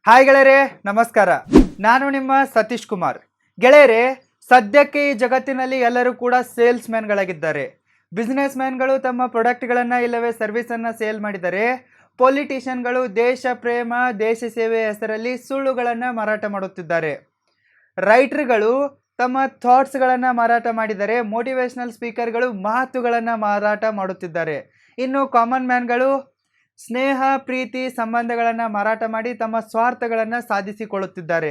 Hi ಗೆಳೆಯರೇ, ನಮಸ್ಕಾರ. ನಾನು ನಿಮ್ಮ ಸತೀಶ್ ಕುಮಾರ್. ಗೆಳೆಯರೇ, ಸದ್ಯಕ್ಕೆ ಈ ಜಗತ್ತಿನಲ್ಲಿ ಎಲ್ಲರೂ ಕೂಡ ಸೇಲ್ಸ್ ಮ್ಯಾನ್ಗಳಾಗಿದ್ದಾರೆ. ಬಿಸ್ನೆಸ್ ಮ್ಯಾನ್ಗಳು ತಮ್ಮ ಪ್ರಾಡಕ್ಟ್ಗಳನ್ನು ಇಲ್ಲವೇ ಸರ್ವಿಸನ್ನು ಸೇಲ್ ಮಾಡಿದರೆ, ಪೊಲಿಟಿಷಿಯನ್ಗಳು ದೇಶ ಪ್ರೇಮ ದೇಶ ಸೇವೆಯ ಹೆಸರಲ್ಲಿ ಸುಳ್ಳುಗಳನ್ನು ಮಾರಾಟ ಮಾಡುತ್ತಿದ್ದಾರೆ. ರೈಟರ್ಗಳು ತಮ್ಮ ಥಾಟ್ಸ್ಗಳನ್ನು ಮಾರಾಟ ಮಾಡಿದರೆ, ಮೋಟಿವೇಶ್ನಲ್ ಸ್ಪೀಕರ್ಗಳು ಮಾತುಗಳನ್ನು ಮಾರಾಟ ಮಾಡುತ್ತಿದ್ದಾರೆ. ಇನ್ನು ಕಾಮನ್ ಮ್ಯಾನ್ಗಳು ಸ್ನೇಹ ಪ್ರೀತಿ ಸಂಬಂಧಗಳನ್ನು ಮಾರಾಟ ಮಾಡಿ ತಮ್ಮ ಸ್ವಾರ್ಥಗಳನ್ನು ಸಾಧಿಸಿಕೊಳ್ಳುತ್ತಿದ್ದಾರೆ.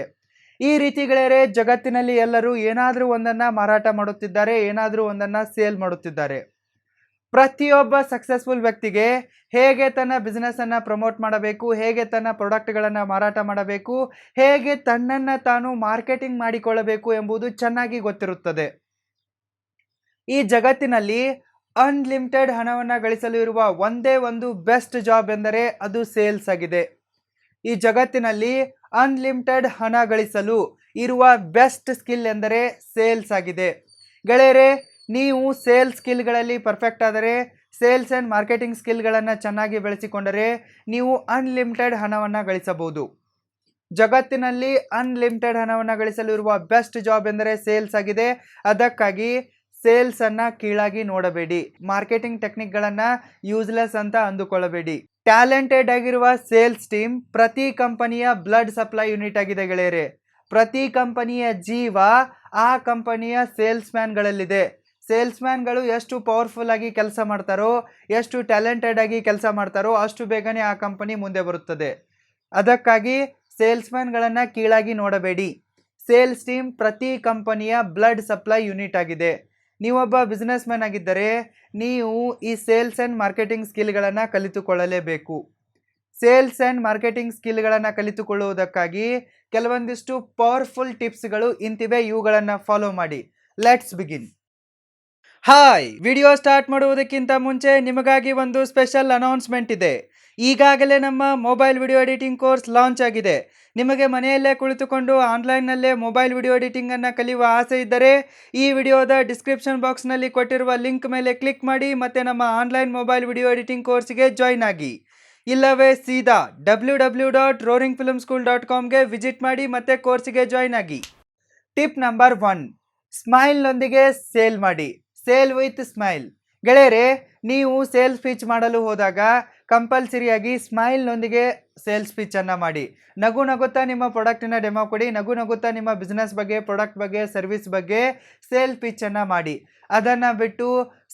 ಈ ರೀತಿಗಳೇ ಜಗತ್ತಿನಲ್ಲಿ ಎಲ್ಲರೂ ಏನಾದರೂ ಒಂದನ್ನು ಮಾರಾಟ ಮಾಡುತ್ತಿದ್ದಾರೆ, ಏನಾದರೂ ಒಂದನ್ನು ಸೇಲ್ ಮಾಡುತ್ತಿದ್ದಾರೆ. ಪ್ರತಿಯೊಬ್ಬ ಸಕ್ಸಸ್ಫುಲ್ ವ್ಯಕ್ತಿಗೆ ಹೇಗೆ ತನ್ನ ಬಿಸ್ನೆಸ್ಸನ್ನು ಪ್ರಮೋಟ್ ಮಾಡಬೇಕು, ಹೇಗೆ ತನ್ನ ಪ್ರಾಡಕ್ಟ್ಗಳನ್ನು ಮಾರಾಟ ಮಾಡಬೇಕು, ಹೇಗೆ ತನ್ನನ್ನು ತಾನು ಮಾರ್ಕೆಟಿಂಗ್ ಮಾಡಿಕೊಳ್ಳಬೇಕು ಎಂಬುದು ಚೆನ್ನಾಗಿ ಗೊತ್ತಿರುತ್ತದೆ. ಈ ಜಗತ್ತಿನಲ್ಲಿ ಅನ್ಲಿಮಿಟೆಡ್ ಹಣವನ್ನು ಗಳಿಸಲು ಇರುವ ಒಂದೇ ಒಂದು ಬೆಸ್ಟ್ ಜಾಬ್ ಎಂದರೆ ಅದು ಸೇಲ್ಸ್ ಆಗಿದೆ. ಈ ಜಗತ್ತಿನಲ್ಲಿ ಅನ್ಲಿಮಿಟೆಡ್ ಹಣ ಗಳಿಸಲು ಇರುವ ಬೆಸ್ಟ್ ಸ್ಕಿಲ್ ಎಂದರೆ ಸೇಲ್ಸ್ ಆಗಿದೆ. ಗೆಳೆಯರೇ, ನೀವು ಸೇಲ್ಸ್ ಸ್ಕಿಲ್ಗಳಲ್ಲಿ ಪರ್ಫೆಕ್ಟ್ ಆದರೆ, ಸೇಲ್ಸ್ ಆ್ಯಂಡ್ ಮಾರ್ಕೆಟಿಂಗ್ ಸ್ಕಿಲ್ಗಳನ್ನು ಚೆನ್ನಾಗಿ ಬೆಳೆಸಿಕೊಂಡರೆ ನೀವು ಅನ್ಲಿಮಿಟೆಡ್ ಹಣವನ್ನು ಗಳಿಸಬಹುದು. ಜಗತ್ತಿನಲ್ಲಿ ಅನ್ಲಿಮಿಟೆಡ್ ಹಣವನ್ನು ಗಳಿಸಲು ಇರುವ ಬೆಸ್ಟ್ ಜಾಬ್ ಎಂದರೆ ಸೇಲ್ಸ್ ಆಗಿದೆ. ಅದಕ್ಕಾಗಿ ಸೇಲ್ಸನ್ನು ಕೀಳಾಗಿ ನೋಡಬೇಡಿ, ಮಾರ್ಕೆಟಿಂಗ್ ಟೆಕ್ನಿಕ್ಗಳನ್ನು ಯೂಸ್ಲೆಸ್ ಅಂತ ಅಂದುಕೊಳ್ಳಬೇಡಿ. ಟ್ಯಾಲೆಂಟೆಡ್ ಆಗಿರುವ ಸೇಲ್ಸ್ ಟೀಮ್ ಪ್ರತಿ ಕಂಪನಿಯ ಬ್ಲಡ್ ಸಪ್ಲೈ ಯೂನಿಟ್ ಆಗಿದೆ ಗೆಳೆಯರೆ. ಪ್ರತಿ ಕಂಪನಿಯ ಜೀವ ಆ ಕಂಪನಿಯ ಸೇಲ್ಸ್ ಮ್ಯಾನ್ಗಳಲ್ಲಿದೆ. ಸೇಲ್ಸ್ ಮ್ಯಾನ್ಗಳು ಎಷ್ಟು ಪವರ್ಫುಲ್ ಆಗಿ ಕೆಲಸ ಮಾಡ್ತಾರೋ, ಎಷ್ಟು ಟ್ಯಾಲೆಂಟೆಡ್ ಆಗಿ ಕೆಲಸ ಮಾಡ್ತಾರೋ ಅಷ್ಟು ಬೇಗನೆ ಆ ಕಂಪನಿ ಮುಂದೆ ಬರುತ್ತದೆ. ಅದಕ್ಕಾಗಿ ಸೇಲ್ಸ್ ಮ್ಯಾನ್ಗಳನ್ನು ಕೀಳಾಗಿ ನೋಡಬೇಡಿ. ಸೇಲ್ಸ್ ಟೀಮ್ ಪ್ರತಿ ಕಂಪನಿಯ ಬ್ಲಡ್ ಸಪ್ಲೈ ಯೂನಿಟ್ ಆಗಿದೆ. ನೀವೊಬ್ಬ ಬಿಸ್ನೆಸ್ ಮ್ಯಾನ್ ಆಗಿದ್ದರೆ ನೀವು ಈ ಸೇಲ್ಸ್ ಆ್ಯಂಡ್ ಮಾರ್ಕೆಟಿಂಗ್ ಸ್ಕಿಲ್ಗಳನ್ನು ಕಲಿತುಕೊಳ್ಳಲೇಬೇಕು. ಸೇಲ್ಸ್ ಆ್ಯಂಡ್ ಮಾರ್ಕೆಟಿಂಗ್ ಸ್ಕಿಲ್ಗಳನ್ನು ಕಲಿತುಕೊಳ್ಳುವುದಕ್ಕಾಗಿ ಕೆಲವೊಂದಿಷ್ಟು ಪವರ್ಫುಲ್ ಟಿಪ್ಸ್ಗಳು ಇಂತಿವೆ. ಇವುಗಳನ್ನು ಫಾಲೋ ಮಾಡಿ. Let's begin. Hi, video start ಮಾಡುವುದಕ್ಕಿಂತ ಮುಂಚೆ ನಿಮಗಾಗಿ ಒಂದು ಸ್ಪೆಷಲ್ ಅನೌನ್ಸ್ಮೆಂಟ್ ಇದೆ. ಈಗಾಗಲೇ ನಮ್ಮ mobile video editing course launch ಆಗಿದೆ. ನಿಮಗೆ ಮನೆಯಲ್ಲೇ ಕುಳಿತುಕೊಂಡು ಆನ್ಲೈನ್ನಲ್ಲೇ ಮೊಬೈಲ್ ವಿಡಿಯೋ ಎಡಿಟಿಂಗನ್ನು ಕಲಿಯುವ ಆಸೆ ಇದ್ದರೆ ಈ ವಿಡಿಯೋದ ಡಿಸ್ಕ್ರಿಪ್ಷನ್ ಬಾಕ್ಸ್ನಲ್ಲಿ ಕೊಟ್ಟಿರುವ ಲಿಂಕ್ ಮೇಲೆ ಕ್ಲಿಕ್ ಮಾಡಿ ಮತ್ತು ನಮ್ಮ ಆನ್ಲೈನ್ ಮೊಬೈಲ್ ವಿಡಿಯೋ ಎಡಿಟಿಂಗ್ ಕೋರ್ಸ್ಗೆ ಜಾಯ್ನ್ ಆಗಿ. ಇಲ್ಲವೇ ಸೀದಾ www.roaringfilmschool.comಗೆ ವಿಸಿಟ್ ಮಾಡಿ ಮತ್ತು ಕೋರ್ಸಿಗೆ ಜಾಯ್ನ್ ಆಗಿ. ಟಿಪ್ ನಂಬರ್ 1, ಸ್ಮೈಲ್ನೊಂದಿಗೆ ಸೇಲ್ ಮಾಡಿ. Sale with smile. ಗೆಳೆಯರೇ, ನೀವು ಸೇಲ್ಸ್ ಪಿಚ್ ಮಾಡಲು ಹೋದಾಗ ಕಂಪಲ್ಸರಿಯಾಗಿ ಸ್ಮೈಲ್ನೊಂದಿಗೆ ಸೇಲ್ಸ್ ಪಿಚ್ಚನ್ನು ಮಾಡಿ. ನಗು ನಗುತ್ತಾ ನಿಮ್ಮ ಪ್ರಾಡಕ್ಟಿನ ಡೆಮೋ ಕೊಡಿ. ನಗು ನಗುತ್ತಾ ನಿಮ್ಮ ಬಿಸ್ನೆಸ್ ಬಗ್ಗೆ, ಪ್ರಾಡಕ್ಟ್ ಬಗ್ಗೆ, ಸರ್ವಿಸ್ ಬಗ್ಗೆ ಸೇಲ್ ಪಿಚ್ಚನ್ನು ಮಾಡಿ. ಅದನ್ನು ಬಿಟ್ಟು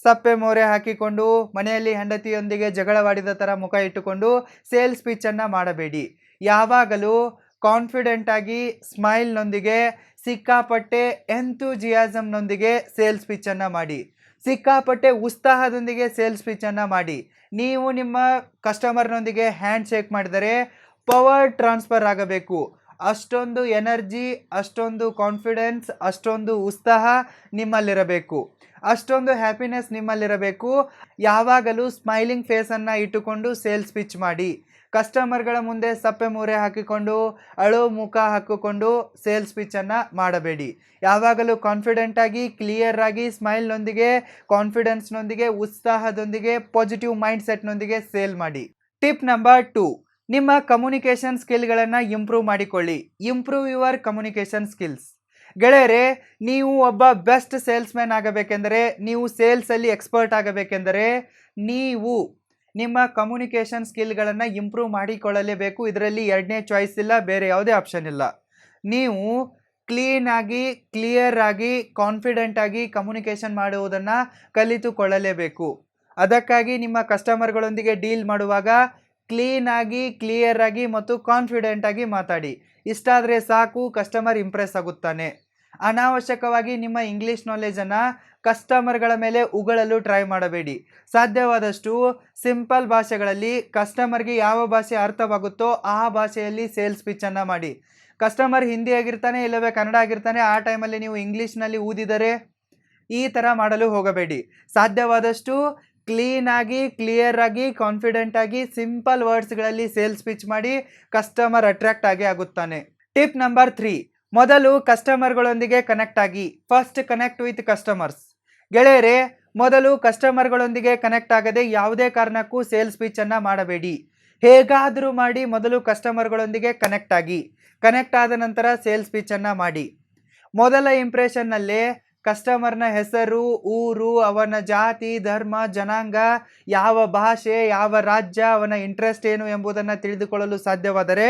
ಸಪ್ಪೆ ಮೋರೆ ಹಾಕಿಕೊಂಡು ಮನೆಯಲ್ಲಿ ಹೆಂಡತಿಯೊಂದಿಗೆ ಜಗಳವಾಡಿದ ಥರ ಮುಖ ಇಟ್ಟುಕೊಂಡು ಸೇಲ್ಸ್ ಪಿಚ್ಚನ್ನು ಮಾಡಬೇಡಿ. ಯಾವಾಗಲೂ ಕಾನ್ಫಿಡೆಂಟಾಗಿ ಸ್ಮೈಲ್ನೊಂದಿಗೆ ಸಿಕ್ಕಾಪಟ್ಟೆ ಎಂಥೂಜಿಯಾಸಮ್ನೊಂದಿಗೆ ಸೇಲ್ಸ್ ಪಿಚ್ಚನ್ನು ಮಾಡಿ. ಸಿಕ್ಕಾಪಟ್ಟೆ ಉತ್ಸಾಹದೊಂದಿಗೆ ಸೇಲ್ಸ್ ಪಿಚ್ಚನ್ನು ಮಾಡಿ. ನೀವು ನಿಮ್ಮ ಕಸ್ಟಮರ್ನೊಂದಿಗೆ ಹ್ಯಾಂಡ್ ಶೇಕ್ ಮಾಡಿದರೆ ಪವರ್ ಟ್ರಾನ್ಸ್ಫರ್ ಆಗಬೇಕು. ಅಷ್ಟೊಂದು ಎನರ್ಜಿ, ಅಷ್ಟೊಂದು ಕಾನ್ಫಿಡೆನ್ಸ್, ಅಷ್ಟೊಂದು ಉತ್ಸಾಹ ನಿಮ್ಮಲ್ಲಿರಬೇಕು, ಅಷ್ಟೊಂದು ಹ್ಯಾಪಿನೆಸ್ ನಿಮ್ಮಲ್ಲಿರಬೇಕು. ಯಾವಾಗಲೂ ಸ್ಮೈಲಿಂಗ್ ಫೇಸನ್ನು ಇಟ್ಟುಕೊಂಡು ಸೇಲ್ಸ್ ಪಿಚ್ ಮಾಡಿ. ಕಸ್ಟಮರ್ಗಳ ಮುಂದೆ ಸಪ್ಪೆ ಮೂರೆ ಹಾಕಿಕೊಂಡು ಅಳೋ ಮುಖ ಹಾಕಿಕೊಂಡು ಸೇಲ್ಸ್ ಪಿಚ್ಚನ್ನು ಮಾಡಬೇಡಿ. ಯಾವಾಗಲೂ ಕಾನ್ಫಿಡೆಂಟಾಗಿ, ಕ್ಲಿಯರ್ ಆಗಿ, ಸ್ಮೈಲ್ನೊಂದಿಗೆ, ಕಾನ್ಫಿಡೆನ್ಸ್ನೊಂದಿಗೆ, ಉತ್ಸಾಹದೊಂದಿಗೆ, ಪಾಸಿಟಿವ್ ಮೈಂಡ್ ಸೆಟ್ನೊಂದಿಗೆ ಸೇಲ್ ಮಾಡಿ. ಟಿಪ್ ನಂಬರ್ 2, ನಿಮ್ಮ ಕಮ್ಯುನಿಕೇಷನ್ ಸ್ಕಿಲ್ಗಳನ್ನು ಇಂಪ್ರೂವ್ ಮಾಡಿಕೊಳ್ಳಿ. Improve your communication skills. ಗೆಳೆಯರೇ, ನೀವು ಒಬ್ಬ ಬೆಸ್ಟ್ ಸೇಲ್ಸ್ ಮ್ಯಾನ್ ಆಗಬೇಕೆಂದರೆ, ನೀವು ಸೇಲ್ಸಲ್ಲಿ ಎಕ್ಸ್ಪರ್ಟ್ ಆಗಬೇಕೆಂದರೆ ನೀವು ನಿಮ್ಮ ಕಮ್ಯುನಿಕೇಷನ್ ಸ್ಕಿಲ್ಗಳನ್ನು ಇಂಪ್ರೂವ್ ಮಾಡಿಕೊಳ್ಳಲೇಬೇಕು. ಇದರಲ್ಲಿ ಎರಡನೇ ಚಾಯ್ಸ್ ಇಲ್ಲ, ಬೇರೆ ಯಾವುದೇ ಆಪ್ಷನ್ ಇಲ್ಲ. ನೀವು ಕ್ಲೀನಾಗಿ, ಕ್ಲಿಯರ್ ಆಗಿ, ಕಾನ್ಫಿಡೆಂಟಾಗಿ ಕಮ್ಯುನಿಕೇಷನ್ ಮಾಡುವುದನ್ನು ಕಲಿತುಕೊಳ್ಳಲೇಬೇಕು. ಅದಕ್ಕಾಗಿ ನಿಮ್ಮ ಕಸ್ಟಮರ್ಗಳೊಂದಿಗೆ ಡೀಲ್ ಮಾಡುವಾಗ ಕ್ಲೀನಾಗಿ, ಕ್ಲಿಯರ್ ಆಗಿ ಮತ್ತು ಕಾನ್ಫಿಡೆಂಟಾಗಿ ಮಾತಾಡಿ. ಇಷ್ಟಾದರೆ ಸಾಕು, ಕಸ್ಟಮರ್ ಇಂಪ್ರೆಸ್ ಆಗುತ್ತಾನೆ. ಅನಾವಶ್ಯಕವಾಗಿ ನಿಮ್ಮ ಇಂಗ್ಲೀಷ್ ನಾಲೆಜನ್ನು ಕಸ್ಟಮರ್ಗಳ ಮೇಲೆ ಉಗಳಲು ಟ್ರೈ ಮಾಡಬೇಡಿ. ಸಾಧ್ಯವಾದಷ್ಟು ಸಿಂಪಲ್ ಭಾಷೆಗಳಲ್ಲಿ ಕಸ್ಟಮರ್ಗೆ ಯಾವ ಭಾಷೆ ಅರ್ಥವಾಗುತ್ತೋ ಆ ಭಾಷೆಯಲ್ಲಿ ಸೇಲ್ಸ್ ಪಿಚ್ಚನ್ನು ಮಾಡಿ. ಕಸ್ಟಮರ್ ಹಿಂದಿ ಆಗಿರ್ತಾನೆ, ಇಲ್ಲವೇ ಕನ್ನಡ ಆಗಿರ್ತಾನೆ, ಆ ಟೈಮಲ್ಲಿ ನೀವು ಇಂಗ್ಲೀಷ್ನಲ್ಲಿ ಊದಿದರೆ ಈ ಥರ ಮಾಡಲು ಹೋಗಬೇಡಿ. ಸಾಧ್ಯವಾದಷ್ಟು ಕ್ಲೀನಾಗಿ, ಕ್ಲಿಯರ್ ಆಗಿ, ಕಾನ್ಫಿಡೆಂಟಾಗಿ, ಸಿಂಪಲ್ ವರ್ಡ್ಸ್ಗಳಲ್ಲಿ ಸೇಲ್ಸ್ ಪಿಚ್ ಮಾಡಿ. ಕಸ್ಟಮರ್ ಅಟ್ರಾಕ್ಟ್ ಆಗೇ ಆಗುತ್ತಾನೆ. ಟಿಪ್ ನಂಬರ್ 3, ಮೊದಲು ಕಸ್ಟಮರ್ಗಳೊಂದಿಗೆ ಕನೆಕ್ಟ್ ಆಗಿ. First connect with customers. ಗೆಳೆಯರೇ, ಮೊದಲು ಕಸ್ಟಮರ್ಗಳೊಂದಿಗೆ ಕನೆಕ್ಟ್ ಆಗದೆ ಯಾವುದೇ ಕಾರಣಕ್ಕೂ ಸೇಲ್ಸ್ ಪಿಚ್ಚನ್ನು ಮಾಡಬೇಡಿ. ಹೇಗಾದರೂ ಮಾಡಿ ಮೊದಲು ಕಸ್ಟಮರ್ಗಳೊಂದಿಗೆ ಕನೆಕ್ಟ್ ಆದ ನಂತರ ಸೇಲ್ಸ್ ಪಿಚ್ಚನ್ನು ಮಾಡಿ. ಮೊದಲ ಇಂಪ್ರೆಷನ್ನಲ್ಲೇ ಕಸ್ಟಮರ್ನ ಹೆಸರು, ಊರು, ಅವನ ಜಾತಿ, ಧರ್ಮ, ಜನಾಂಗ, ಯಾವ ಭಾಷೆ, ಯಾವ ರಾಜ್ಯ, ಅವನ ಇಂಟ್ರೆಸ್ಟ್ ಏನು ಎಂಬುದನ್ನು ತಿಳಿದುಕೊಳ್ಳಲು ಸಾಧ್ಯವಾದರೆ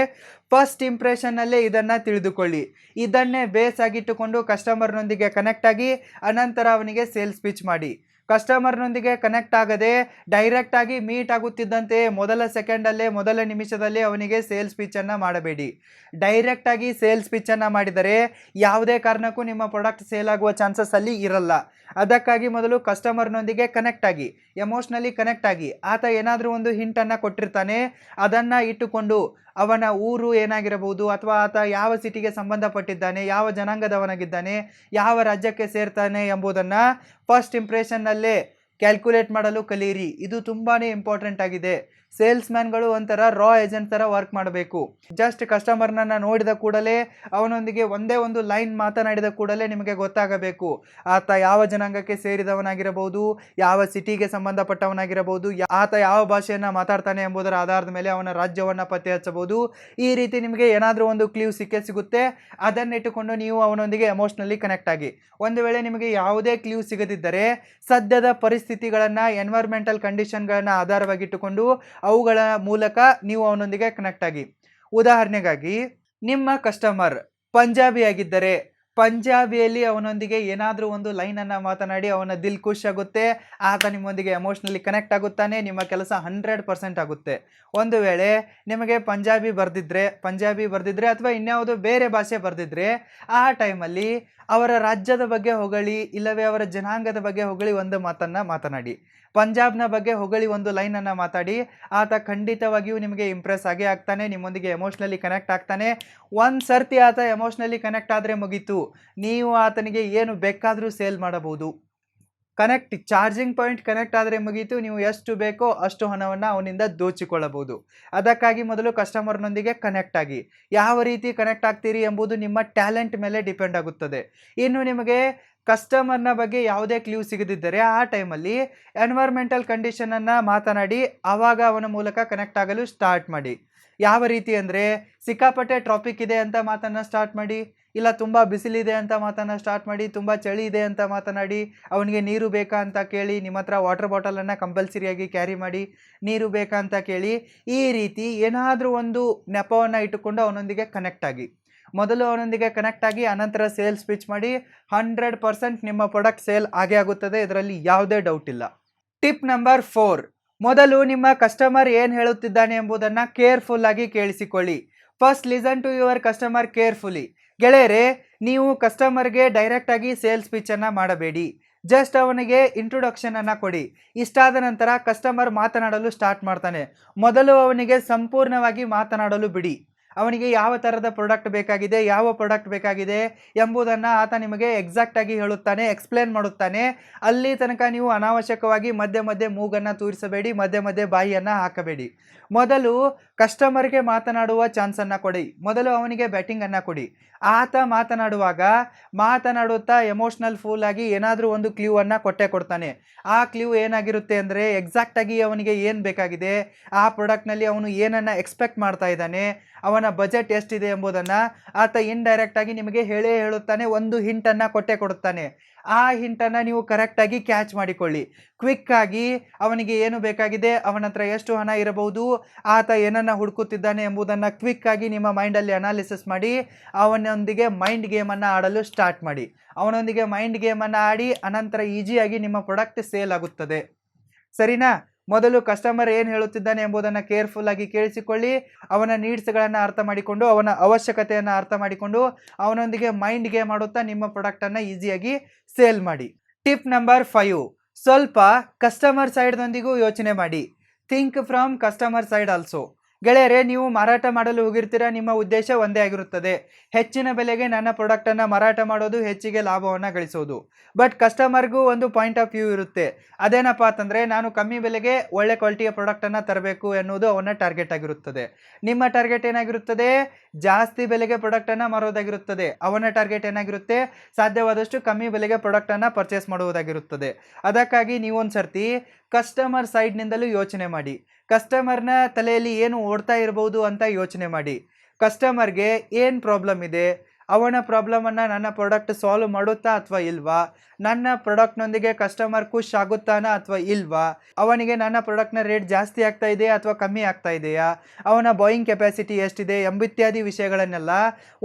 ಫಸ್ಟ್ ಇಂಪ್ರೆಷನ್ನಲ್ಲೇ ಇದನ್ನು ತಿಳಿದುಕೊಳ್ಳಿ. ಇದನ್ನೇ ಬೇಸ್ ಆಗಿಟ್ಟುಕೊಂಡು ಕಸ್ಟಮರ್ನೊಂದಿಗೆ ಕನೆಕ್ಟ್ ಆಗಿ ಅನಂತರ ಅವನಿಗೆ ಸೇಲ್ಸ್ ಪಿಚ್ ಮಾಡಿ. ಕಸ್ಟಮರ್ನೊಂದಿಗೆ ಕನೆಕ್ಟ್ ಆಗದೆ ಡೈರೆಕ್ಟಾಗಿ ಮೀಟ್ ಆಗುತ್ತಿದ್ದಂತೆ ಮೊದಲ ಸೆಕೆಂಡಲ್ಲೇ, ಮೊದಲ ನಿಮಿಷದಲ್ಲೇ ಅವನಿಗೆ ಸೇಲ್ಸ್ ಪಿಚ್ಚನ್ನು ಮಾಡಬೇಡಿ. ಡೈರೆಕ್ಟಾಗಿ ಸೇಲ್ಸ್ ಪಿಚ್ಚನ್ನು ಮಾಡಿದರೆ ಯಾವುದೇ ಕಾರಣಕ್ಕೂ ನಿಮ್ಮ ಪ್ರಾಡಕ್ಟ್ ಸೇಲ್ ಆಗುವ ಚಾನ್ಸಸ್ ಅಲ್ಲಿ ಇರಲ್ಲ. ಅದಕ್ಕಾಗಿ ಮೊದಲು ಕಸ್ಟಮರ್ನೊಂದಿಗೆ ಕನೆಕ್ಟ್ ಆಗಿ, ಎಮೋಷ್ನಲಿ ಕನೆಕ್ಟ್ ಆಗಿ. ಆತ ಏನಾದರೂ ಒಂದು ಹಿಂಟನ್ನು ಕೊಟ್ಟಿರ್ತಾನೆ, ಅದನ್ನು ಇಟ್ಟುಕೊಂಡು ಅವನ ಊರು ಏನಾಗಿರಬಹುದು, ಅಥವಾ ಆತ ಯಾವ ಸಿಟಿಗೆ ಸಂಬಂಧಪಟ್ಟಿದ್ದಾನೆ, ಯಾವ ಜನಾಂಗದವನಾಗಿದ್ದಾನೆ, ಯಾವ ರಾಜ್ಯಕ್ಕೆ ಸೇರ್ತಾನೆ ಎಂಬುದನ್ನು ಫಸ್ಟ್ ಇಂಪ್ರೆಷನ್ನಲ್ಲೇ ಕ್ಯಾಲ್ಕುಲೇಟ್ ಮಾಡಲು ಕಲಿಯಿರಿ. ಇದು ತುಂಬಾ ಇಂಪಾರ್ಟೆಂಟ್ ಆಗಿದೆ. ಸೇಲ್ಸ್ ಮ್ಯಾನ್ಗಳು ಒಂಥರ ರಾ ಏಜೆಂಟ್ ಥರ ವರ್ಕ್ ಮಾಡಬೇಕು. ಜಸ್ಟ್ ಕಸ್ಟಮರ್ನನ್ನು ನೋಡಿದ ಕೂಡಲೇ, ಅವನೊಂದಿಗೆ ಒಂದೇ ಒಂದು ಲೈನ್ ಮಾತನಾಡಿದ ಕೂಡಲೇ ನಿಮಗೆ ಗೊತ್ತಾಗಬೇಕು ಆತ ಯಾವ ಜನಾಂಗಕ್ಕೆ ಸೇರಿದವನಾಗಿರಬಹುದು, ಯಾವ ಸಿಟಿಗೆ ಸಂಬಂಧಪಟ್ಟವನಾಗಿರಬಹುದು, ಆತ ಯಾವ ಭಾಷೆಯನ್ನು ಮಾತಾಡ್ತಾನೆ ಎಂಬುದರ ಆಧಾರದ ಮೇಲೆ ಅವನ ರಾಜ್ಯವನ್ನು ಪತ್ತೆ ಹಚ್ಚಬಹುದು. ಈ ರೀತಿ ನಿಮಗೆ ಏನಾದರೂ ಒಂದು ಕ್ಲೂ ಸಿಗುತ್ತೆ. ಅದನ್ನಿಟ್ಟುಕೊಂಡು ನೀವು ಅವನೊಂದಿಗೆ ಎಮೋಷ್ನಲಿ ಕನೆಕ್ಟ್ ಆಗಿ. ಒಂದು ವೇಳೆ ನಿಮಗೆ ಯಾವುದೇ ಕ್ಲೂ ಸಿಗದಿದ್ದರೆ ಸದ್ಯದ ಪರಿಸ್ಥಿತಿಗಳನ್ನು, ಎನ್ವೈರ್ಮೆಂಟಲ್ ಕಂಡೀಷನ್ಗಳನ್ನು ಆಧಾರವಾಗಿಟ್ಟುಕೊಂಡು ಅವುಗಳ ಮೂಲಕ ನೀವು ಅವನೊಂದಿಗೆ ಕನೆಕ್ಟ್ ಆಗಿ. ಉದಾಹರಣೆಗಾಗಿ ನಿಮ್ಮ ಕಸ್ಟಮರ್ ಪಂಜಾಬಿ ಆಗಿದ್ದರೆ ಪಂಜಾಬಿಯಲ್ಲಿ ಅವನೊಂದಿಗೆ ಏನಾದರೂ ಒಂದು ಲೈನನ್ನು ಮಾತನಾಡಿ ಅವನ ದಿಲ್ ಖುಷ್ ಆಗುತ್ತೆ, ಆತ ನಿಮ್ಮೊಂದಿಗೆ ಎಮೋಷ್ನಲಿ ಕನೆಕ್ಟ್ ಆಗುತ್ತಾನೆ, ನಿಮ್ಮ ಕೆಲಸ 100% ಆಗುತ್ತೆ. ಒಂದು ವೇಳೆ ನಿಮಗೆ ಪಂಜಾಬಿ ಬರೆದಿದ್ರೆ ಅಥವಾ ಇನ್ಯಾವುದೋ ಬೇರೆ ಭಾಷೆ ಬರೆದಿದ್ರೆ, ಆ ಟೈಮಲ್ಲಿ ಅವರ ರಾಜ್ಯದ ಬಗ್ಗೆ ಹೊಗಳಿ, ಇಲ್ಲವೇ ಅವರ ಜನಾಂಗದ ಬಗ್ಗೆ ಹೊಗಳಿ ಒಂದು ಮಾತನ್ನು ಮಾತನಾಡಿ. ಪಂಜಾಬ್ನ ಬಗ್ಗೆ ಹೊಗಳಿ ಒಂದು ಲೈನನ್ನು ಮಾತಾಡಿ. ಆತ ಖಂಡಿತವಾಗಿಯೂ ನಿಮಗೆ ಇಂಪ್ರೆಸ್ ಆಗೇ ಆಗ್ತಾನೆ, ನಿಮ್ಮೊಂದಿಗೆ ಎಮೋಷ್ನಲಿ ಕನೆಕ್ಟ್ ಆಗ್ತಾನೆ. ಒಂದು ಸರ್ತಿ ಆತ ಎಮೋಷ್ನಲಿ ಕನೆಕ್ಟ್ ಆದರೆ ಮುಗೀತು, ನೀವು ಆತನಿಗೆ ಏನು ಬೇಕಾದರೂ ಸೇಲ್ ಮಾಡಬಹುದು. ಚಾರ್ಜಿಂಗ್ ಪಾಯಿಂಟ್ ಕನೆಕ್ಟ್ ಆದರೆ ಮುಗೀತು, ನೀವು ಎಷ್ಟು ಬೇಕೋ ಅಷ್ಟು ಹಣವನ್ನು ಅವನಿಂದ ದೋಚಿಕೊಳ್ಳಬಹುದು. ಅದಕ್ಕಾಗಿ ಮೊದಲು ಕಸ್ಟಮರ್ನೊಂದಿಗೆ ಕನೆಕ್ಟ್ ಆಗಿ. ಯಾವ ರೀತಿ ಕನೆಕ್ಟ್ ಆಗ್ತೀರಿ ಎಂಬುದು ನಿಮ್ಮ ಟ್ಯಾಲೆಂಟ್ ಮೇಲೆ ಡಿಪೆಂಡ್ ಆಗುತ್ತದೆ. ಇನ್ನು ನಿಮಗೆ ಕಸ್ಟಮರ್ನ ಬಗ್ಗೆ ಯಾವುದೇ ಕ್ಲೂ ಸಿಗದಿದ್ದರೆ ಆ ಟೈಮಲ್ಲಿ ಎನ್ವೈರ್ಮೆಂಟಲ್ ಕಂಡೀಷನನ್ನು ಮಾತನಾಡಿ ಆವಾಗ ಅವನ ಮೂಲಕ ಕನೆಕ್ಟ್ ಆಗಲು ಸ್ಟಾರ್ಟ್ ಮಾಡಿ. ಯಾವ ರೀತಿ ಅಂದರೆ, ಸಿಕ್ಕಾಪಟ್ಟೆ ಟ್ರಾಫಿಕ್ ಇದೆ ಅಂತ ಮಾತನ್ನು ಸ್ಟಾರ್ಟ್ ಮಾಡಿ, ಇಲ್ಲ ತುಂಬ ಬಿಸಿಲಿದೆ ಅಂತ ಮಾತನ್ನು ಸ್ಟಾರ್ಟ್ ಮಾಡಿ, ತುಂಬ ಚಳಿ ಇದೆ ಅಂತ ಮಾತನಾಡಿ, ಅವನಿಗೆ ನೀರು ಬೇಕಾ ಅಂತ ಕೇಳಿ, ನಿಮ್ಮ ಹತ್ರ ವಾಟರ್ ಬಾಟಲನ್ನು ಕಂಪಲ್ಸರಿಯಾಗಿ ಕ್ಯಾರಿ ಮಾಡಿ, ನೀರು ಬೇಕಾ ಅಂತ ಕೇಳಿ. ಈ ರೀತಿ ಏನಾದರೂ ಒಂದು ನೆಪವನ್ನು ಇಟ್ಟುಕೊಂಡು ಅವನೊಂದಿಗೆ ಕನೆಕ್ಟ್ ಆಗಿ. ಮೊದಲು ಅವನೊಂದಿಗೆ ಕನೆಕ್ಟ್ ಆಗಿ ಅನಂತರ ಸೇಲ್ಸ್ ಪಿಚ್ ಮಾಡಿ. 100% ನಿಮ್ಮ ಪ್ರಾಡಕ್ಟ್ ಸೇಲ್ ಆಗೇ ಆಗುತ್ತದೆ, ಇದರಲ್ಲಿ ಯಾವುದೇ ಡೌಟ್ ಇಲ್ಲ. ಟಿಪ್ ನಂಬರ್ 4, ಮೊದಲು ನಿಮ್ಮ ಕಸ್ಟಮರ್ ಏನು ಹೇಳುತ್ತಿದ್ದಾನೆ ಎಂಬುದನ್ನು ಕೇರ್ಫುಲ್ ಆಗಿ ಕೇಳಿಸಿಕೊಳ್ಳಿ. First listen to your customer carefully. ಗೆಳೆಯರೆ, ನೀವು ಕಸ್ಟಮರ್ಗೆ ಡೈರೆಕ್ಟಾಗಿ ಸೇಲ್ಸ್ ಪಿಚ್ಚನ್ನು ಮಾಡಬೇಡಿ. ಜಸ್ಟ್ ಅವನಿಗೆ ಇಂಟ್ರೊಡಕ್ಷನನ್ನು ಕೊಡಿ. ಇಷ್ಟಾದ ನಂತರ ಕಸ್ಟಮರ್ ಮಾತನಾಡಲು ಸ್ಟಾರ್ಟ್ ಮಾಡ್ತಾನೆ. ಮೊದಲು ಅವನಿಗೆ ಸಂಪೂರ್ಣವಾಗಿ ಮಾತನಾಡಲು ಬಿಡಿ. ಅವನಿಗೆ ಯಾವ ಥರದ ಪ್ರಾಡಕ್ಟ್ ಬೇಕಾಗಿದೆ ಎಂಬುದನ್ನು ಆತ ನಿಮಗೆ ಎಕ್ಸಾಕ್ಟಾಗಿ ಹೇಳುತ್ತಾನೆ, ಎಕ್ಸ್ಪ್ಲೇನ್ ಮಾಡುತ್ತಾನೆ. ಅಲ್ಲಿ ತನಕ ನೀವು ಅನಾವಶ್ಯಕವಾಗಿ ಮಧ್ಯೆ ಮೂಗನ್ನು ತೂರಿಸಬೇಡಿ, ಮಧ್ಯೆ ಬಾಯಿಯನ್ನು ಹಾಕಬೇಡಿ. ಮೊದಲು ಕಸ್ಟಮರ್ಗೆ ಮಾತನಾಡುವ ಚಾನ್ಸನ್ನು ಕೊಡಿ. ಮೊದಲು ಅವನಿಗೆ ಬ್ಯಾಟಿಂಗನ್ನು ಕೊಡಿ. ಆತ ಮಾತನಾಡುತ್ತಾ ಎಮೋಷ್ನಲ್ ಫೂಲ್ ಆಗಿ ಏನಾದರೂ ಒಂದು ಕ್ಲೂವನ್ನು ಕೊಡ್ತಾನೆ. ಆ ಕ್ಲೂ ಏನಾಗಿರುತ್ತೆ ಅಂದರೆ, ಎಕ್ಸಾಕ್ಟಾಗಿ ಅವನಿಗೆ ಏನು ಬೇಕಾಗಿದೆ, ಆ ಪ್ರಾಡಕ್ಟ್ನಲ್ಲಿ ಅವನು ಏನನ್ನು ಎಕ್ಸ್ಪೆಕ್ಟ್ ಮಾಡ್ತಾ ಇದ್ದಾನೆ, ಅವನ ಬಜೆಟ್ ಎಷ್ಟಿದೆ ಎಂಬುದನ್ನು ಆತ ಇಂಡೈರೆಕ್ಟಾಗಿ ನಿಮಗೆ ಹೇಳುತ್ತಾನೆ. ಒಂದು ಹಿಂಟನ್ನು ಕೊಡುತ್ತಾನೆ. ಆ ಹಿಂಟನ್ನು ನೀವು ಕರೆಕ್ಟಾಗಿ ಕ್ಯಾಚ್ ಮಾಡಿಕೊಳ್ಳಿ. ಕ್ವಿಕ್ಕಾಗಿ ಅವನಿಗೆ ಏನು ಬೇಕಾಗಿದೆ, ಅವನ ಹತ್ರ ಎಷ್ಟು ಹಣ ಇರಬಹುದು, ಆತ ಏನನ್ನು ಹುಡುಕುತ್ತಿದ್ದಾನೆ ಎಂಬುದನ್ನು ಕ್ವಿಕ್ಕಾಗಿ ನಿಮ್ಮ ಮೈಂಡಲ್ಲಿ ಅನಾಲಿಸಿಸ್ ಮಾಡಿ ಅವನೊಂದಿಗೆ ಮೈಂಡ್ ಗೇಮನ್ನು ಆಡಲು ಸ್ಟಾರ್ಟ್ ಮಾಡಿ. ಅವನೊಂದಿಗೆ ಮೈಂಡ್ ಗೇಮನ್ನು ಆಡಿ ಅನಂತರ ಈಸಿಯಾಗಿ ನಿಮ್ಮ ಪ್ರಾಡಕ್ಟ್ ಸೇಲ್ ಆಗುತ್ತದೆ. ಸರಿನಾ? ಮೊದಲು ಕಸ್ಟಮರ್ ಏನು ಹೇಳುತ್ತಿದ್ದಾನೆ ಎಂಬುದನ್ನು ಕೇರ್ಫುಲ್ ಆಗಿ ಕೇಳಿಸಿಕೊಳ್ಳಿ. ಅವನ ನೀಡ್ಸ್ಗಳನ್ನು ಅರ್ಥ ಮಾಡಿಕೊಂಡು, ಅವನ ಅವಶ್ಯಕತೆಯನ್ನು ಅರ್ಥ ಮಾಡಿಕೊಂಡು ಅವನೊಂದಿಗೆ ಮೈಂಡ್ ಗೇಮ್ ಮಾಡುತ್ತಾ ನಿಮ್ಮ ಪ್ರಾಡಕ್ಟನ್ನು ಈಸಿಯಾಗಿ ಸೇಲ್ ಮಾಡಿ. ಟಿಪ್ ನಂಬರ್ 5, ಸ್ವಲ್ಪ ಕಸ್ಟಮರ್ ಸೈಡ್ನೊಂದಿಗೂ ಯೋಚನೆ ಮಾಡಿ. Think from customer side also. ಗೆಳೆಯರೆ, ನೀವು ಮಾರಾಟ ಮಾಡಲು ಹೋಗಿರ್ತೀರ, ನಿಮ್ಮ ಉದ್ದೇಶ ಒಂದೇ ಆಗಿರುತ್ತದೆ, ಹೆಚ್ಚಿನ ಬೆಲೆಗೆ ನನ್ನ ಪ್ರಾಡಕ್ಟನ್ನು ಮಾರಾಟ ಮಾಡೋದು, ಹೆಚ್ಚಿಗೆ ಲಾಭವನ್ನು ಗಳಿಸೋದು. ಬಟ್ ಕಸ್ಟಮರ್ಗೂ ಒಂದು ಪಾಯಿಂಟ್ ಆಫ್ ವ್ಯೂ ಇರುತ್ತೆ. ಅದೇನಪ್ಪ ಅಂತಂದರೆ, ನಾನು ಕಮ್ಮಿ ಬೆಲೆಗೆ ಒಳ್ಳೆ ಕ್ವಾಲಿಟಿಯ ಪ್ರಾಡಕ್ಟನ್ನು ತರಬೇಕು ಎನ್ನುವುದು ಅವನ ಟಾರ್ಗೆಟ್ ಆಗಿರುತ್ತದೆ. ನಿಮ್ಮ ಟಾರ್ಗೆಟ್ ಏನಾಗಿರುತ್ತದೆ? ಜಾಸ್ತಿ ಬೆಲೆಗೆ ಪ್ರಾಡಕ್ಟನ್ನು ಮಾರೋದಾಗಿರುತ್ತದೆ. ಅವನ ಟಾರ್ಗೆಟ್ ಏನಾಗಿರುತ್ತೆ? ಸಾಧ್ಯವಾದಷ್ಟು ಕಮ್ಮಿ ಬೆಲೆಗೆ ಪ್ರಾಡಕ್ಟನ್ನು ಪರ್ಚೇಸ್ ಮಾಡುವುದಾಗಿರುತ್ತದೆ. ಅದಕ್ಕಾಗಿ ನೀವೊಂದು ಸರ್ತಿ ಕಸ್ಟಮರ್ ಸೈಡ್ನಿಂದಲೂ ಯೋಚನೆ ಮಾಡಿ. ಕಸ್ಟಮರ್ನ ತಲೆಯಲ್ಲಿ ಏನು ಓಡ್ತಾ ಇರಬಹುದು ಅಂತ ಯೋಚನೆ ಮಾಡಿ. ಕಸ್ಟಮರ್ಗೆ ಏನು ಪ್ರಾಬ್ಲಮ್ ಇದೆ, ಅವನ ಪ್ರಾಬ್ಲಮನ್ನು ನನ್ನ ಪ್ರಾಡಕ್ಟ್ ಸಾಲ್ವ್ ಮಾಡುತ್ತಾ ಅಥವಾ ಇಲ್ವಾ, ನನ್ನ ಪ್ರಾಡಕ್ಟ್ನೊಂದಿಗೆ ಕಸ್ಟಮರ್ ಖುಷ್ ಆಗುತ್ತಾನಾ ಅಥವಾ ಇಲ್ವಾ, ಅವನಿಗೆ ನನ್ನ ಪ್ರಾಡಕ್ಟ್ನ ರೇಟ್ ಜಾಸ್ತಿ ಆಗ್ತಾ ಇದೆಯಾ ಅಥವಾ ಕಮ್ಮಿ ಆಗ್ತಾ ಇದೆಯಾ, ಅವನ ಬಾಯಿಂಗ್ ಕೆಪಾಸಿಟಿ ಎಷ್ಟಿದೆ ಎಂಬಿತ್ಯಾದಿ ವಿಷಯಗಳನ್ನೆಲ್ಲ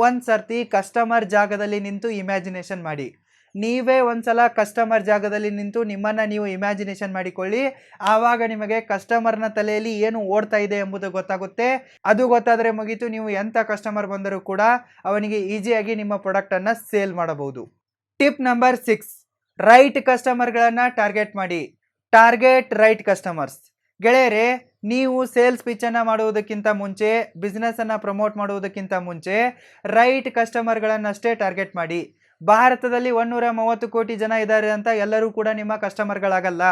ಒಂದು ಸರ್ತಿ ಕಸ್ಟಮರ್ ಜಾಗದಲ್ಲಿ ನಿಂತು ಇಮ್ಯಾಜಿನೇಷನ್ ಮಾಡಿ. ನೀವೇ ಒಂದ್ಸಲ ಕಸ್ಟಮರ್ ಜಾಗದಲ್ಲಿ ನಿಂತು ನಿಮ್ಮನ್ನು ನೀವು ಇಮ್ಯಾಜಿನೇಷನ್ ಮಾಡಿಕೊಳ್ಳಿ. ಆವಾಗ ನಿಮಗೆ ಕಸ್ಟಮರ್ನ ತಲೆಯಲ್ಲಿ ಏನು ಓಡ್ತಾ ಇದೆ ಎಂಬುದು ಗೊತ್ತಾಗುತ್ತೆ. ಅದು ಗೊತ್ತಾದರೆ ಮುಗೀತು, ನೀವು ಎಂಥ ಕಸ್ಟಮರ್ ಬಂದರೂ ಕೂಡ ಅವನಿಗೆ ಈಸಿಯಾಗಿ ನಿಮ್ಮ ಪ್ರಾಡಕ್ಟನ್ನು ಸೇಲ್ ಮಾಡಬಹುದು. ಟಿಪ್ ನಂಬರ್ 6, ರೈಟ್ ಕಸ್ಟಮರ್ಗಳನ್ನು ಟಾರ್ಗೆಟ್ ಮಾಡಿ. Target right customers. ಗೆಳೆಯರೇ, ನೀವು ಸೇಲ್ಸ್ ಪಿಚ್ಚನ್ನು ಮಾಡುವುದಕ್ಕಿಂತ ಮುಂಚೆ, ಬಿಸ್ನೆಸ್ಸನ್ನು ಪ್ರಮೋಟ್ ಮಾಡುವುದಕ್ಕಿಂತ ಮುಂಚೆ ರೈಟ್ ಕಸ್ಟಮರ್ಗಳನ್ನಷ್ಟೇ ಟಾರ್ಗೆಟ್ ಮಾಡಿ. ಭಾರತದಲ್ಲಿ 130 ಕೋಟಿ ಜನ ಇದ್ದಾರೆ ಅಂತ ಎಲ್ಲರೂ ಕೂಡ ನಿಮ್ಮ ಕಸ್ಟಮರ್ಗಳಾಗಲ್ಲ.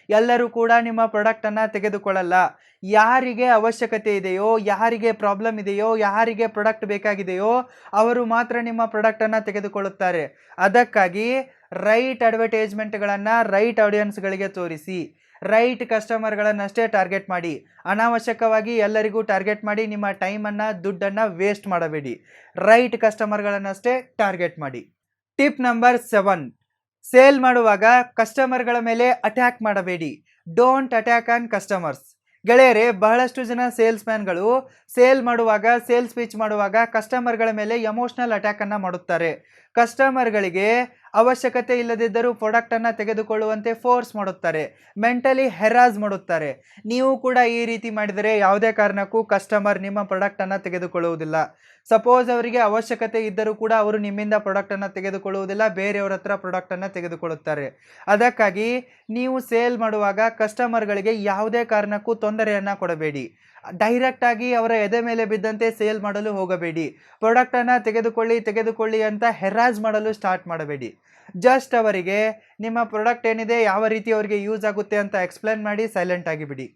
ಎಲ್ಲರೂ ಕೂಡ ನಿಮ್ಮ ಪ್ರಾಡಕ್ಟನ್ನು ತೆಗೆದುಕೊಳ್ಳಲ್ಲ. ಯಾರಿಗೆ ಅವಶ್ಯಕತೆ ಇದೆಯೋ, ಯಾರಿಗೆ ಪ್ರಾಬ್ಲಮ್ ಇದೆಯೋ, ಯಾರಿಗೆ ಪ್ರಾಡಕ್ಟ್ ಬೇಕಾಗಿದೆಯೋ ಅವರು ಮಾತ್ರ ನಿಮ್ಮ ಪ್ರಾಡಕ್ಟನ್ನು ತೆಗೆದುಕೊಳ್ಳುತ್ತಾರೆ. ಅದಕ್ಕಾಗಿ ರೈಟ್ ಅಡ್ವರ್ಟೈಸ್ಮೆಂಟ್ಗಳನ್ನು ರೈಟ್ ಆಡಿಯನ್ಸ್ಗಳಿಗೆ ತೋರಿಸಿ. ರೈಟ್ ಕಸ್ಟಮರ್ಗಳನ್ನಷ್ಟೇ ಟಾರ್ಗೆಟ್ ಮಾಡಿ. ಅನಾವಶ್ಯಕವಾಗಿ ಎಲ್ಲರಿಗೂ ಟಾರ್ಗೆಟ್ ಮಾಡಿ ನಿಮ್ಮ ಟೈಮನ್ನು, ದುಡ್ಡನ್ನು ವೇಸ್ಟ್ ಮಾಡಬೇಡಿ. ರೈಟ್ ಕಸ್ಟಮರ್ಗಳನ್ನಷ್ಟೇ ಟಾರ್ಗೆಟ್ ಮಾಡಿ. ಟಿಪ್ ನಂಬರ್ 7, ಸೇಲ್ ಮಾಡುವಾಗ ಕಸ್ಟಮರ್ಗಳ ಮೇಲೆ ಅಟ್ಯಾಕ್ ಮಾಡಬೇಡಿ. Don't attack on customers. ಗೆಳೆಯರೇ, ಬಹಳಷ್ಟು ಜನ ಸೇಲ್ಸ್ ಮ್ಯಾನ್ಗಳು ಸೇಲ್ ಮಾಡುವಾಗ, ಸೇಲ್ಸ್ ಪಿಚ್ ಮಾಡುವಾಗ ಕಸ್ಟಮರ್ಗಳ ಮೇಲೆ ಎಮೋಷ್ನಲ್ ಅಟ್ಯಾಕನ್ನು ಮಾಡುತ್ತಾರೆ. ಕಸ್ಟಮರ್ಗಳಿಗೆ ಅವಶ್ಯಕತೆ ಇಲ್ಲದಿದ್ದರೂ ಪ್ರಾಡಕ್ಟನ್ನು ತೆಗೆದುಕೊಳ್ಳುವಂತೆ ಫೋರ್ಸ್ ಮಾಡುತ್ತಾರೆ, ಮೆಂಟಲಿ ಹೆರಾಸ್ ಮಾಡುತ್ತಾರೆ. ನೀವು ಕೂಡ ಈ ರೀತಿ ಮಾಡಿದರೆ ಯಾವುದೇ ಕಾರಣಕ್ಕೂ ಕಸ್ಟಮರ್ ನಿಮ್ಮ ಪ್ರಾಡಕ್ಟನ್ನು ತೆಗೆದುಕೊಳ್ಳುವುದಿಲ್ಲ. ಸಪೋಸ್ ಅವರಿಗೆ ಅವಶ್ಯಕತೆ ಇದ್ದರೂ ಕೂಡ ಅವರು ನಿಮ್ಮಿಂದ ಪ್ರಾಡಕ್ಟನ್ನು ತೆಗೆದುಕೊಳ್ಳುವುದಿಲ್ಲ, ಬೇರೆಯವರ ಹತ್ರ ಪ್ರಾಡಕ್ಟನ್ನು ತೆಗೆದುಕೊಳ್ಳುತ್ತಾರೆ. ಅದಕ್ಕಾಗಿ ನೀವು ಸೇಲ್ ಮಾಡುವಾಗ ಕಸ್ಟಮರ್ಗಳಿಗೆ ಯಾವುದೇ ಕಾರಣಕ್ಕೂ ತೊಂದರೆಯನ್ನು ಕೊಡಬೇಡಿ. ಡೈರೆಕ್ಟಾಗಿ ಅವರ ಎದೆ ಮೇಲೆ ಬಿದ್ದಂತೆ ಸೇಲ್ ಮಾಡಲು ಹೋಗಬೇಡಿ. ಪ್ರಾಡಕ್ಟನ್ನು ತೆಗೆದುಕೊಳ್ಳಿ ಅಂತ ಹೆರಾಸ್ ಮಾಡಲು ಸ್ಟಾರ್ಟ್ ಮಾಡಬೇಡಿ. ಜಸ್ಟ್ ಅವರಿಗೆ ನಿಮ್ಮ ಪ್ರಾಡಕ್ಟ್ ಏನಿದೆ, ಯಾವ ರೀತಿ ಅವರಿಗೆ ಯೂಸ್ ಆಗುತ್ತೆ ಅಂತ ಎಕ್ಸ್ಪ್ಲೇನ್ ಮಾಡಿ ಸೈಲೆಂಟ್ ಆಗಿಬಿಡಿ.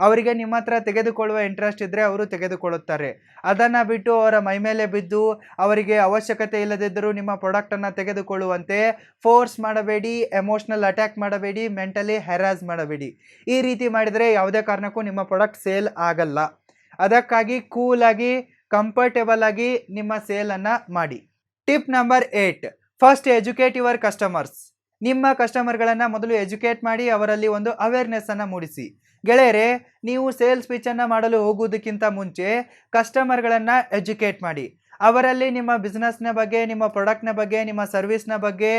ಅವರಿಗೆ ನಿಮ್ಮ ಹತ್ರ ತೆಗೆದುಕೊಳ್ಳುವ ಇಂಟ್ರೆಸ್ಟ್ ಇದ್ದರೆ ಅವರು ತೆಗೆದುಕೊಳ್ಳುತ್ತಾರೆ. ಅದನ್ನು ಬಿಟ್ಟು ಅವರ ಮೈಮೇಲೆ ಬಿದ್ದು ಅವರಿಗೆ ಅವಶ್ಯಕತೆ ಇಲ್ಲದಿದ್ದರೂ ನಿಮ್ಮ ಪ್ರಾಡಕ್ಟನ್ನು ತೆಗೆದುಕೊಳ್ಳುವಂತೆ ಫೋರ್ಸ್ ಮಾಡಬೇಡಿ, ಎಮೋಷ್ನಲ್ ಅಟ್ಯಾಕ್ ಮಾಡಬೇಡಿ, ಮೆಂಟಲಿ ಹೆರಾಸ್ ಮಾಡಬೇಡಿ. ಈ ರೀತಿ ಮಾಡಿದರೆ ಯಾವುದೇ ಕಾರಣಕ್ಕೂ ನಿಮ್ಮ ಪ್ರಾಡಕ್ಟ್ ಸೇಲ್ ಆಗಲ್ಲ. ಅದಕ್ಕಾಗಿ ಕೂಲಾಗಿ, ಕಂಫರ್ಟೇಬಲ್ ಆಗಿ ನಿಮ್ಮ ಸೇಲನ್ನು ಮಾಡಿ. Tip number 8, first educate your customers. ನಿಮ್ಮ ಕಸ್ಟಮರ್ಗಳನ್ನು ಮೊದಲು ಎಜುಕೇಟ್ ಮಾಡಿ, ಅವರಲ್ಲಿ ಒಂದು ಅವೇರ್ನೆಸ್ಸನ್ನು ಮೂಡಿಸಿ. ಗೆಳೆಯರೇ, ನೀವು ಸೇಲ್ಸ್ ಪಿಚ್ಚನ್ನು ಮಾಡಲು ಹೋಗುವುದಕ್ಕಿಂತ ಮುಂಚೆ ಕಸ್ಟಮರ್ಗಳನ್ನು ಎಜುಕೇಟ್ ಮಾಡಿ. ಅವರಲ್ಲಿ ನಿಮ್ಮ ಬಿಸ್ನೆಸ್ನ ಬಗ್ಗೆ, ನಿಮ್ಮ ಪ್ರಾಡಕ್ಟ್ನ ಬಗ್ಗೆ, ನಿಮ್ಮ ಸರ್ವಿಸ್ನ ಬಗ್ಗೆ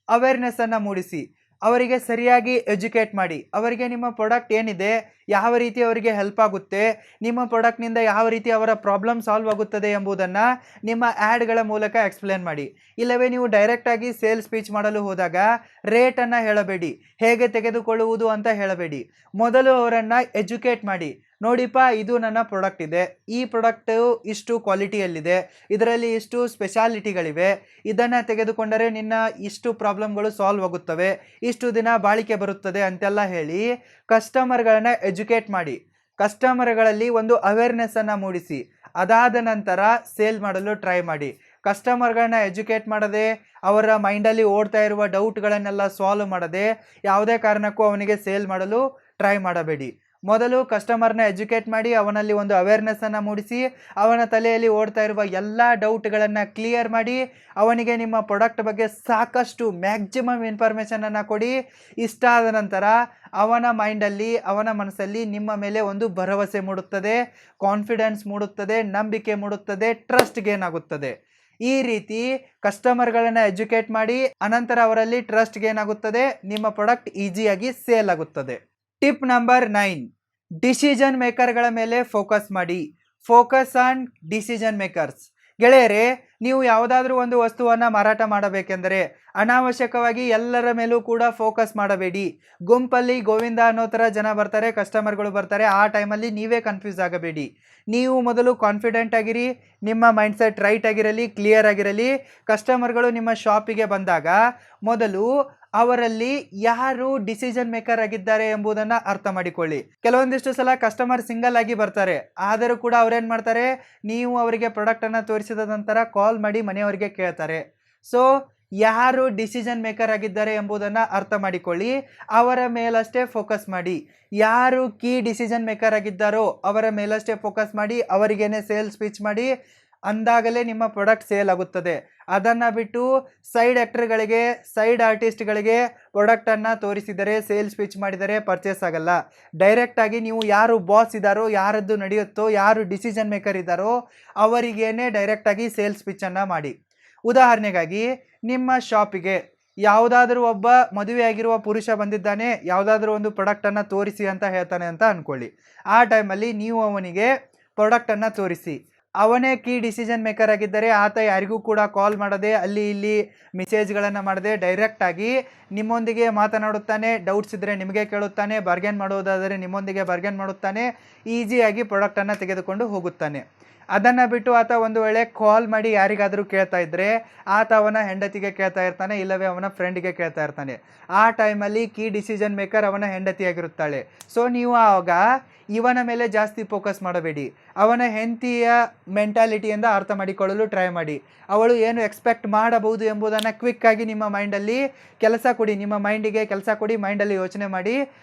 ಅವೇರ್ನೆಸ್ಸನ್ನು ಮೂಡಿಸಿ. ಅವರಿಗೆ ಸರಿಯಾಗಿ ಎಜುಕೇಟ್ ಮಾಡಿ. ಅವರಿಗೆ ನಿಮ್ಮ ಪ್ರಾಡಕ್ಟ್ ಏನಿದೆ, ಯಾವ ರೀತಿ ಅವರಿಗೆ ಹೆಲ್ಪ್ ಆಗುತ್ತೆ, ನಿಮ್ಮ ಪ್ರಾಡಕ್ಟ್ನಿಂದ ಯಾವ ರೀತಿ ಅವರ ಪ್ರಾಬ್ಲಮ್ ಸಾಲ್ವ್ ಆಗುತ್ತದೆ ಎಂಬುದನ್ನು ನಿಮ್ಮ ಆ್ಯಡ್ಗಳ ಮೂಲಕ ಎಕ್ಸ್ಪ್ಲೇನ್ ಮಾಡಿ. ಇಲ್ಲವೇ ನೀವು ಡೈರೆಕ್ಟಾಗಿ ಸೇಲ್ಸ್ ಸ್ಪೀಚ್ ಮಾಡಲು ಹೋದಾಗ ರೇಟನ್ನು ಹೇಳಬೇಡಿ, ಹೇಗೆ ತೆಗೆದುಕೊಳ್ಳುವುದು ಅಂತ ಹೇಳಬೇಡಿ. ಮೊದಲು ಅವರನ್ನು ಎಜುಕೇಟ್ ಮಾಡಿ. ನೋಡಿಪ್ಪ, ಇದು ನನ್ನ ಪ್ರಾಡಕ್ಟ್ ಇದೆ, ಈ ಪ್ರಾಡಕ್ಟು ಇಷ್ಟು ಕ್ವಾಲಿಟಿಯಲ್ಲಿದೆ, ಇದರಲ್ಲಿ ಇಷ್ಟು ಸ್ಪೆಷಾಲಿಟಿಗಳಿವೆ, ಇದನ್ನು ತೆಗೆದುಕೊಂಡರೆ ನಿನ್ನ ಇಷ್ಟು ಪ್ರಾಬ್ಲಮ್ಗಳು ಸಾಲ್ವ್ ಆಗುತ್ತವೆ, ಇಷ್ಟು ದಿನ ಬಾಳಿಕೆ ಬರುತ್ತದೆ ಅಂತೆಲ್ಲ ಹೇಳಿ ಕಸ್ಟಮರ್ಗಳನ್ನು ಎಜುಕೇಟ್ ಮಾಡಿ. ಕಸ್ಟಮರ್ಗಳಲ್ಲಿ ಒಂದು ಅವೇರ್ನೆಸ್ಸನ್ನು ಮೂಡಿಸಿ. ಅದಾದ ನಂತರ ಸೇಲ್ ಮಾಡಲು ಟ್ರೈ ಮಾಡಿ. ಕಸ್ಟಮರ್ಗಳನ್ನ ಎಜುಕೇಟ್ ಮಾಡದೆ, ಅವರ ಮೈಂಡಲ್ಲಿ ಓಡ್ತಾ ಇರುವ ಡೌಟ್ಗಳನ್ನೆಲ್ಲ ಸಾಲ್ವ್ ಮಾಡದೆ ಯಾವುದೇ ಕಾರಣಕ್ಕೂ ಅವನಿಗೆ ಸೇಲ್ ಮಾಡಲು ಟ್ರೈ ಮಾಡಬೇಡಿ. ಮೊದಲು ಕಸ್ಟಮರ್ನ ಎಜುಕೇಟ್ ಮಾಡಿ, ಅವನಲ್ಲಿ ಒಂದು ಅವೇರ್ನೆಸ್ಸನ್ನು ಮೂಡಿಸಿ, ಅವನ ತಲೆಯಲ್ಲಿ ಓಡ್ತಾ ಇರುವ ಎಲ್ಲ ಡೌಟ್ಗಳನ್ನು ಕ್ಲಿಯರ್ ಮಾಡಿ, ಅವನಿಗೆ ನಿಮ್ಮ ಪ್ರಾಡಕ್ಟ್ ಬಗ್ಗೆ ಸಾಕಷ್ಟು ಮ್ಯಾಕ್ಸಿಮಮ್ ಇನ್ಫಾರ್ಮೇಷನನ್ನು ಕೊಡಿ. ಇಷ್ಟಾದ ನಂತರ ಅವನ ಮೈಂಡಲ್ಲಿ, ಅವನ ಮನಸ್ಸಲ್ಲಿ ನಿಮ್ಮ ಮೇಲೆ ಒಂದು ಭರವಸೆ ಮೂಡುತ್ತದೆ, ಕಾನ್ಫಿಡೆನ್ಸ್ ಮೂಡುತ್ತದೆ, ನಂಬಿಕೆ ಮೂಡುತ್ತದೆ, ಟ್ರಸ್ಟ್ ಗೇನ್ ಆಗುತ್ತದೆ. ಈ ರೀತಿ ಕಸ್ಟಮರ್ಗಳನ್ನು ಎಜುಕೇಟ್ ಮಾಡಿ, ಅನಂತರ ಅವರಲ್ಲಿ ಟ್ರಸ್ಟ್ ಗೇನ್ ಆಗುತ್ತದೆ, ನಿಮ್ಮ ಪ್ರಾಡಕ್ಟ್ ಈಸಿಯಾಗಿ ಸೇಲ್ ಆಗುತ್ತದೆ. ಟಿಪ್ ನಂಬರ್ 9, ಡಿಸಿಷನ್ ಮೇಕರ್ಗಳ ಮೇಲೆ ಫೋಕಸ್ ಮಾಡಿ. Focus on decision makers. ಗೆಳೆಯರೇ, ನೀವು ಯಾವುದಾದ್ರೂ ಒಂದು ವಸ್ತುವನ್ನು ಮಾರಾಟ ಮಾಡಬೇಕೆಂದರೆ ಅನಾವಶ್ಯಕವಾಗಿ ಎಲ್ಲರ ಮೇಲೂ ಕೂಡ ಫೋಕಸ್ ಮಾಡಬೇಡಿ. ಗುಂಪಲ್ಲಿ ಗೋವಿಂದ ಅನ್ನೋ ಥರ ಜನ ಬರ್ತಾರೆ, ಕಸ್ಟಮರ್ಗಳು ಬರ್ತಾರೆ. ಆ ಟೈಮಲ್ಲಿ ನೀವೇ ಕನ್ಫ್ಯೂಸ್ ಆಗಬೇಡಿ. ನೀವು ಮೊದಲು ಕಾನ್ಫಿಡೆಂಟ್ ಆಗಿರಿ, ನಿಮ್ಮ ಮೈಂಡ್ಸೆಟ್ ರೈಟ್ ಆಗಿರಲಿ, ಕ್ಲಿಯರ್ ಆಗಿರಲಿ. ಕಸ್ಟಮರ್ಗಳು ನಿಮ್ಮ ಶಾಪಿಗೆ ಬಂದಾಗ ಮೊದಲು ಅವರಲ್ಲಿ ಯಾರು ಡಿಸಿಷನ್ ಮೇಕರ್ ಆಗಿದ್ದಾರೆ ಎಂಬುದನ್ನು ಅರ್ಥ ಮಾಡಿಕೊಳ್ಳಿ. ಕೆಲವೊಂದಿಷ್ಟು ಸಲ ಕಸ್ಟಮರ್ ಸಿಂಗಲ್ ಆಗಿ ಬರ್ತಾರೆ, ಆದರೂ ಕೂಡ ಅವ್ರೇನು ಮಾಡ್ತಾರೆ, ನೀವು ಅವರಿಗೆ ಪ್ರಾಡಕ್ಟನ್ನು ತೋರಿಸಿದ ನಂತರ ಕಾಲ್ ಮಾಡಿ ಮನೆಯವರಿಗೆ ಕೇಳ್ತಾರೆ. ಸೊ ಯಾರು ಡಿಸಿಷನ್ ಮೇಕರ್ ಆಗಿದ್ದಾರೆ ಎಂಬುದನ್ನು ಅರ್ಥ ಮಾಡಿಕೊಳ್ಳಿ, ಅವರ ಮೇಲಷ್ಟೇ ಫೋಕಸ್ ಮಾಡಿ. ಯಾರು ಕೀ ಡಿಸಿಷನ್ ಮೇಕರ್ ಆಗಿದ್ದಾರೋ ಅವರ ಮೇಲಷ್ಟೇ ಫೋಕಸ್ ಮಾಡಿ, ಅವರಿಗೇನೆ ಸೇಲ್ಸ್ ಪಿಚ್ ಮಾಡಿ, ಅಂದಾಗಲೇ ನಿಮ್ಮ ಪ್ರಾಡಕ್ಟ್ ಸೇಲ್ ಆಗುತ್ತದೆ. ಅದನ್ನು ಬಿಟ್ಟು ಸೈಡ್ ಆ್ಯಕ್ಟರ್ಗಳಿಗೆ, ಸೈಡ್ ಆರ್ಟಿಸ್ಟ್ಗಳಿಗೆ ಪ್ರಾಡಕ್ಟನ್ನು ತೋರಿಸಿದರೆ, ಸೇಲ್ಸ್ ಪಿಚ್ ಮಾಡಿದರೆ ಪರ್ಚೇಸ್ ಆಗಲ್ಲ. ಡೈರೆಕ್ಟಾಗಿ ನೀವು ಯಾರು ಬಾಸ್ ಇದ್ದಾರೋ, ಯಾರದ್ದು ನಡೆಯುತ್ತೋ, ಯಾರು ಡಿಸಿಷನ್ ಮೇಕರ್ ಇದ್ದಾರೋ ಅವರಿಗೇನೆ ಡೈರೆಕ್ಟಾಗಿ ಸೇಲ್ಸ್ ಪಿಚ್ಚನ್ನು ಮಾಡಿ. ಉದಾಹರಣೆಗಾಗಿ ನಿಮ್ಮ ಶಾಪಿಗೆ ಯಾವುದಾದ್ರೂ ಒಬ್ಬ ಮದುವೆಯಾಗಿರುವ ಪುರುಷ ಬಂದಿದ್ದಾನೆ, ಯಾವುದಾದ್ರೂ ಒಂದು ಪ್ರಾಡಕ್ಟನ್ನು ತೋರಿಸಿ ಅಂತ ಹೇಳ್ತಾನೆ ಅಂತ ಅಂದ್ಕೊಳ್ಳಿ. ಆ ಟೈಮಲ್ಲಿ ನೀವು ಅವನಿಗೆ ಪ್ರಾಡಕ್ಟನ್ನು ತೋರಿಸಿ. ಅವನೇ ಕೀ ಡಿಸಿಷನ್ ಮೇಕರ್ ಆಗಿದ್ದರೆ ಆತ ಯಾರಿಗೂ ಕೂಡ ಕಾಲ್ ಮಾಡದೆ, ಅಲ್ಲಿ ಇಲ್ಲಿ ಮೆಸೇಜ್ಗಳನ್ನು ಮಾಡದೆ ಡೈರೆಕ್ಟಾಗಿ ನಿಮ್ಮೊಂದಿಗೆ ಮಾತನಾಡುತ್ತಾನೆ. ಡೌಟ್ಸ್ ಇದ್ದರೆ ನಿಮಗೆ ಕೇಳುತ್ತಾನೆ, ಬಾರ್ಗೇನ್ ಮಾಡೋದಾದರೆ ನಿಮ್ಮೊಂದಿಗೆ ಬಾರ್ಗೇನ್ ಮಾಡುತ್ತಾನೆ, ಈಸಿಯಾಗಿ ಪ್ರಾಡಕ್ಟನ್ನು ತೆಗೆದುಕೊಂಡು ಹೋಗುತ್ತಾನೆ. ಅದನ್ನು ಬಿಟ್ಟು ಆತ ಒಂದು ವೇಳೆ ಕಾಲ್ ಮಾಡಿ ಯಾರಿಗಾದರೂ ಕೇಳ್ತಾ ಇದ್ದರೆ ಆತ ಅವನ ಹೆಂಡತಿಗೆ ಕೇಳ್ತಾ ಇರ್ತಾನೆ, ಇಲ್ಲವೇ ಅವನ ಫ್ರೆಂಡಿಗೆ ಕೇಳ್ತಾ ಇರ್ತಾನೆ. ಆ ಟೈಮಲ್ಲಿ ಕೀ ಡಿಸಿಷನ್ ಮೇಕರ್ ಅವನ ಹೆಂಡತಿಯಾಗಿರುತ್ತಾಳೆ. ಸೊ ನೀವು ಆವಾಗ ಇವನ ಮೇಲೆ ಜಾಸ್ತಿ ಫೋಕಸ್ ಮಾಡಬೇಡಿ, ಅವನ ಹೆಂಡತಿಯ ಮೆಂಟಾಲಿಟಿಯಿಂದ ಅರ್ಥ ಮಾಡಿಕೊಳ್ಳಲು ಟ್ರೈ ಮಾಡಿ. ಅವಳು ಏನು ಎಕ್ಸ್ಪೆಕ್ಟ್ ಮಾಡಬಹುದು ಎಂಬುದನ್ನು ಕ್ವಿಕ್ಕಾಗಿ ನಿಮ್ಮ ಮೈಂಡಲ್ಲಿ ಕೆಲಸ ಕೊಡಿ, ನಿಮ್ಮ ಮೈಂಡಿಗೆ ಕೆಲಸ ಕೊಡಿ, ಮೈಂಡಲ್ಲಿ ಯೋಚನೆ ಮಾಡಿ,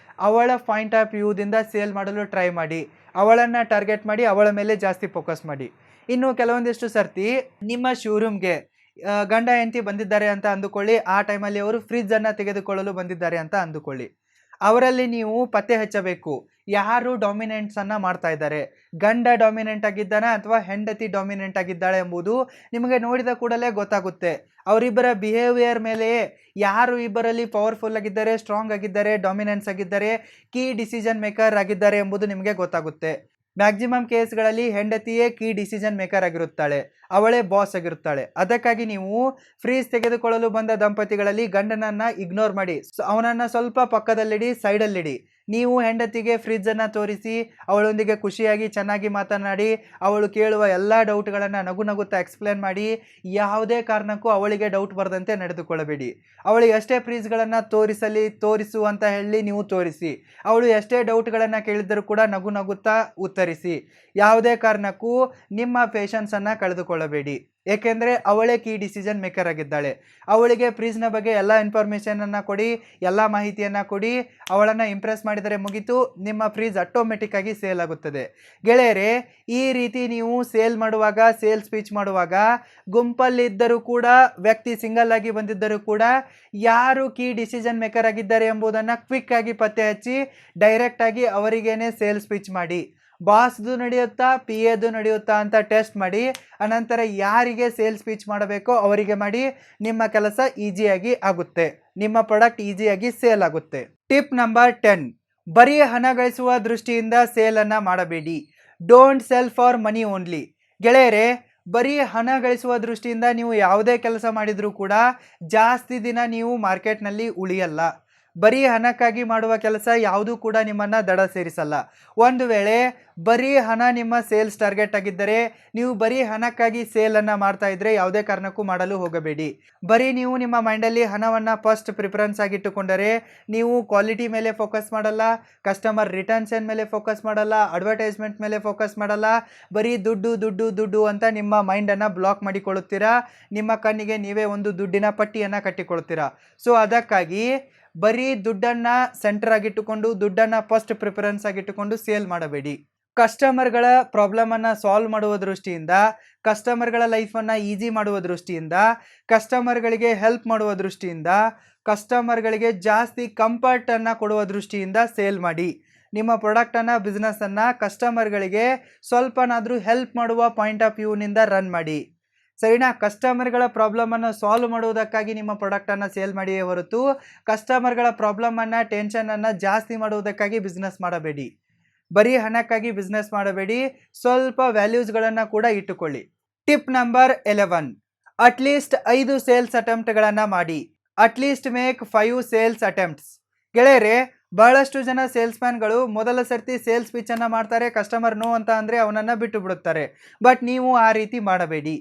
ಅವಳ ಪಾಯಿಂಟ್ ಆಫ್ ವ್ಯೂದಿಂದ ಸೇಲ್ ಮಾಡಲು ಟ್ರೈ ಮಾಡಿ, ಅವಳನ್ನು ಟಾರ್ಗೆಟ್ ಮಾಡಿ, ಅವಳ ಮೇಲೆ ಜಾಸ್ತಿ ಫೋಕಸ್ ಮಾಡಿ. ಇನ್ನು ಕೆಲವೊಂದಿಷ್ಟು ಸರ್ತಿ ನಿಮ್ಮ ಶೋರೂಮ್ಗೆ ಗಂಡ ಹೆಂಡತಿ ಬಂದಿದ್ದಾರೆ ಅಂತ ಅಂದುಕೊಳ್ಳಿ. ಆ ಟೈಮಲ್ಲಿ ಅವರು ಫ್ರಿಜ್ಜನ್ನು ತೆಗೆದುಕೊಳ್ಳಲು ಬಂದಿದ್ದಾರೆ ಅಂತ ಅಂದುಕೊಳ್ಳಿ. ಅವರಲ್ಲಿ ನೀವು ಪತ್ತೆ ಹಚ್ಚಬೇಕು, ಯಾರು ಡಾಮಿನೆಂಟ್ಸನ್ನು ಮಾಡ್ತಾ ಇದ್ದಾರೆ, ಗಂಡ ಡಾಮಿನೆಂಟ್ ಆಗಿದ್ದಾನೆ ಅಥವಾ ಹೆಂಡತಿ ಡಾಮಿನೆಂಟ್ ಆಗಿದ್ದಾಳೆ ಎಂಬುದು ನಿಮಗೆ ನೋಡಿದ ಕೂಡಲೇ ಗೊತ್ತಾಗುತ್ತೆ. ಅವರಿಬ್ಬರ ಬಿಹೇವಿಯರ್ ಮೇಲೆ ಯಾರು ಇಬ್ಬರಲ್ಲಿ ಪವರ್ಫುಲ್ ಆಗಿದ್ದಾರೆ, ಸ್ಟ್ರಾಂಗ್ ಆಗಿದ್ದಾರೆ, ಡಾಮಿನೆನ್ಸ್ ಆಗಿದ್ದಾರೆ, ಕೀ ಡಿಸಿಷನ್ ಮೇಕರ್ ಆಗಿದ್ದಾರೆ ಎಂಬುದು ನಿಮಗೆ ಗೊತ್ತಾಗುತ್ತೆ. ಮ್ಯಾಕ್ಸಿಮಮ್ ಕೇಸ್ಗಳಲ್ಲಿ ಹೆಂಡತಿಯೇ ಕೀ ಡಿಸಿಷನ್ ಮೇಕರ್ ಆಗಿರುತ್ತಾಳೆ, ಅವಳೇ ಬಾಸ್ ಆಗಿರುತ್ತಾಳೆ. ಅದಕ್ಕಾಗಿ ನೀವು ಫ್ರೀಜ್ ತೆಗೆದುಕೊಳ್ಳಲು ಬಂದ ದಂಪತಿಗಳಲ್ಲಿ ಗಂಡನನ್ನು ಇಗ್ನೋರ್ ಮಾಡಿ, ಅವನನ್ನು ಸ್ವಲ್ಪ ಪಕ್ಕದಲ್ಲಿಡಿ, ಸೈಡಲ್ಲಿಡಿ. ನೀವು ಹೆಂಡತಿಗೆ ಫ್ರಿಜ್ಜನ್ನು ತೋರಿಸಿ, ಅವಳೊಂದಿಗೆ ಖುಷಿಯಾಗಿ ಚೆನ್ನಾಗಿ ಮಾತನಾಡಿ, ಅವಳು ಕೇಳುವ ಎಲ್ಲ ಡೌಟ್ಗಳನ್ನು ನಗು ನಗುತ್ತಾ ಎಕ್ಸ್ಪ್ಲೇನ್ ಮಾಡಿ. ಯಾವುದೇ ಕಾರಣಕ್ಕೂ ಅವಳಿಗೆ ಡೌಟ್ ಬರದಂತೆ ನಡೆದುಕೊಳ್ಳಬೇಡಿ. ಅವಳು ಎಷ್ಟೇ ಫ್ರಿಜ್ಗಳನ್ನು ತೋರಿಸು ಅಂತ ಹೇಳಿ ನೀವು ತೋರಿಸಿ. ಅವಳು ಎಷ್ಟೇ ಡೌಟ್ಗಳನ್ನು ಕೇಳಿದರೂ ಕೂಡ ನಗು ನಗುತ್ತಾ ಉತ್ತರಿಸಿ. ಯಾವುದೇ ಕಾರಣಕ್ಕೂ ನಿಮ್ಮ ಪೇಷನ್ಸನ್ನು ಕಳೆದುಕೊಳ್ಳಬೇಡಿ, ಏಕೆಂದರೆ ಅವಳೇ ಕೀ ಡಿಸಿಷನ್ ಮೇಕರ್ ಆಗಿದ್ದಾಳೆ. ಅವಳಿಗೆ ಫ್ರಿಜ್ನ ಬಗ್ಗೆ ಎಲ್ಲ ಇನ್ಫಾರ್ಮೇಷನನ್ನು ಕೊಡಿ, ಎಲ್ಲ ಮಾಹಿತಿಯನ್ನು ಕೊಡಿ. ಅವಳನ್ನು ಇಂಪ್ರೆಸ್ ಮಾಡಿದರೆ ಮುಗಿತು, ನಿಮ್ಮ ಫ್ರಿಜ್ ಆಟೋಮೆಟಿಕ್ಕಾಗಿ ಸೇಲ್ ಆಗುತ್ತದೆ. ಗೆಳೆಯರೇ, ಈ ರೀತಿ ನೀವು ಸೇಲ್ ಮಾಡುವಾಗ, ಸೇಲ್ಸ್ ಪಿಚ್ ಮಾಡುವಾಗ, ಗುಂಪಲ್ಲಿದ್ದರೂ ಕೂಡ, ವ್ಯಕ್ತಿ ಸಿಂಗಲ್ ಆಗಿ ಬಂದಿದ್ದರೂ ಕೂಡ ಯಾರು ಕೀ ಡಿಸಿಷನ್ ಮೇಕರ್ ಆಗಿದ್ದಾರೆ ಎಂಬುದನ್ನು ಕ್ವಿಕ್ಕಾಗಿ ಪತ್ತೆ ಹಚ್ಚಿ ಡೈರೆಕ್ಟಾಗಿ ಅವರಿಗೇನೆ ಸೇಲ್ಸ್ ಪಿಚ್ ಮಾಡಿ. ಬಾಸ್ದು ನಡೆಯುತ್ತಾ, ಪಿ ಎದು ನಡೆಯುತ್ತಾ ಅಂತ ಟೆಸ್ಟ್ ಮಾಡಿ, ಅನಂತರ ಯಾರಿಗೆ ಸೇಲ್ಸ್ ಪಿಚ್ ಮಾಡಬೇಕೋ ಅವರಿಗೆ ಮಾಡಿ. ನಿಮ್ಮ ಕೆಲಸ ಈಸಿಯಾಗಿ ಆಗುತ್ತೆ, ನಿಮ್ಮ ಪ್ರಾಡಕ್ಟ್ ಈಸಿಯಾಗಿ ಸೇಲ್ ಆಗುತ್ತೆ. ಟಿಪ್ ನಂಬರ್ 10, ಬರೀ ಹಣ ಗಳಿಸುವ ದೃಷ್ಟಿಯಿಂದ ಸೇಲನ್ನು ಮಾಡಬೇಡಿ. Don't cell for money only. ಗೆಳೆಯರೇ, ಬರೀ ಹಣ ಗಳಿಸುವ ದೃಷ್ಟಿಯಿಂದ ನೀವು ಯಾವುದೇ ಕೆಲಸ ಮಾಡಿದರೂ ಕೂಡ ಜಾಸ್ತಿ ದಿನ ನೀವು ಮಾರ್ಕೆಟ್ನಲ್ಲಿ ಉಳಿಯಲ್ಲ. ಬರೀ ಹಣಕ್ಕಾಗಿ ಮಾಡುವ ಕೆಲಸ ಯಾವುದೂ ಕೂಡ ನಿಮ್ಮನ್ನು ದಡ ಸೇರಿಸಲ್ಲ. ಒಂದು ವೇಳೆ ಬರೀ ಹಣ ನಿಮ್ಮ ಸೇಲ್ಸ್ ಟಾರ್ಗೆಟ್ ಆಗಿದ್ದರೆ, ನೀವು ಬರೀ ಹಣಕ್ಕಾಗಿ ಸೇಲನ್ನು ಮಾಡ್ತಾ ಇದ್ದರೆ ಯಾವುದೇ ಕಾರಣಕ್ಕೂ ಮಾಡಲು ಹೋಗಬೇಡಿ. ಬರೀ ನೀವು ನಿಮ್ಮ ಮೈಂಡಲ್ಲಿ ಹಣವನ್ನು ಫಸ್ಟ್ ಪ್ರಿಫರೆನ್ಸ್ ಆಗಿಟ್ಟುಕೊಂಡರೆ ನೀವು ಕ್ವಾಲಿಟಿ ಮೇಲೆ ಫೋಕಸ್ ಮಾಡಲ್ಲ, ಕಸ್ಟಮರ್ ರಿಟರ್ನ್ಷನ್ ಮೇಲೆ ಫೋಕಸ್ ಮಾಡಲ್ಲ, ಅಡ್ವರ್ಟೈಸ್ಮೆಂಟ್ ಮೇಲೆ ಫೋಕಸ್ ಮಾಡಲ್ಲ. ಬರೀ ದುಡ್ಡು ದುಡ್ಡು ದುಡ್ಡು ಅಂತ ನಿಮ್ಮ ಮೈಂಡನ್ನು ಬ್ಲಾಕ್ ಮಾಡಿಕೊಳ್ಳುತ್ತೀರಾ. ನಿಮ್ಮ ಕಣ್ಣಿಗೆ ನೀವೇ ಒಂದು ದುಡ್ಡಿನ ಪಟ್ಟಿಯನ್ನು ಕಟ್ಟಿಕೊಳ್ತೀರಾ. ಸೊ ಅದಕ್ಕಾಗಿ ಬರೀ ದುಡ್ಡನ್ನು ಸೆಂಟರ್ ಆಗಿಟ್ಟುಕೊಂಡು, ದುಡ್ಡನ್ನು ಫಸ್ಟ್ ಪ್ರಿಫರೆನ್ಸ್ ಆಗಿಟ್ಟುಕೊಂಡು ಸೇಲ್ ಮಾಡಬೇಡಿ. ಕಸ್ಟಮರ್ಗಳ ಪ್ರಾಬ್ಲಮನ್ನು ಸಾಲ್ವ್ ಮಾಡುವ ದೃಷ್ಟಿಯಿಂದ, ಕಸ್ಟಮರ್ಗಳ ಲೈಫನ್ನು ಈಸಿ ಮಾಡುವ ದೃಷ್ಟಿಯಿಂದ, ಕಸ್ಟಮರ್ಗಳಿಗೆ ಹೆಲ್ಪ್ ಮಾಡುವ ದೃಷ್ಟಿಯಿಂದ, ಕಸ್ಟಮರ್ಗಳಿಗೆ ಜಾಸ್ತಿ ಕಂಫರ್ಟನ್ನು ಕೊಡುವ ದೃಷ್ಟಿಯಿಂದ ಸೇಲ್ ಮಾಡಿ. ನಿಮ್ಮ ಪ್ರಾಡಕ್ಟನ್ನು, ಬಿಸ್ನೆಸ್ಸನ್ನು ಕಸ್ಟಮರ್ಗಳಿಗೆ ಸ್ವಲ್ಪನಾದರೂ ಹೆಲ್ಪ್ ಮಾಡುವ ಪಾಯಿಂಟ್ ಆಫ್ ವ್ಯೂನಿಂದ ರನ್ ಮಾಡಿ. ಸರಿನಾ? ಕಸ್ಟಮರ್ಗಳ ಪ್ರಾಬ್ಲಮನ್ನು ಸಾಲ್ವ್ ಮಾಡುವುದಕ್ಕಾಗಿ ನಿಮ್ಮ ಪ್ರಾಡಕ್ಟನ್ನು ಸೇಲ್ ಮಾಡಿಯೇ ಹೊರತು ಕಸ್ಟಮರ್ಗಳ ಪ್ರಾಬ್ಲಮನ್ನು, ಟೆನ್ಷನನ್ನು ಜಾಸ್ತಿ ಮಾಡುವುದಕ್ಕಾಗಿ ಬಿಸ್ನೆಸ್ ಮಾಡಬೇಡಿ. ಬರೀ ಹಣಕ್ಕಾಗಿ ಬಿಸ್ನೆಸ್ ಮಾಡಬೇಡಿ, ಸ್ವಲ್ಪ ವ್ಯಾಲ್ಯೂಸ್ಗಳನ್ನು ಕೂಡ ಇಟ್ಟುಕೊಳ್ಳಿ. ಟಿಪ್ ನಂಬರ್ 11, ಅಟ್ಲೀಸ್ಟ್ 5 ಸೇಲ್ಸ್ ಅಟೆಂಪ್ಟ್ಗಳನ್ನು ಮಾಡಿ. At least make 5 sales attempts. ಗೆಳೆಯರೇ, ಬಹಳಷ್ಟು ಜನ ಸೇಲ್ಸ್ಮ್ಯಾನ್ಗಳು ಮೊದಲ ಸರ್ತಿ ಸೇಲ್ಸ್ ಪಿಚ್ಚನ್ನು ಮಾಡ್ತಾರೆ, ಕಸ್ಟಮರ್ ನೋ ಅಂತ ಅಂದರೆ ಅವನನ್ನು ಬಿಟ್ಟು ಬಿಡುತ್ತಾರೆ. ಬಟ್ ನೀವು ಆ ರೀತಿ ಮಾಡಬೇಡಿ.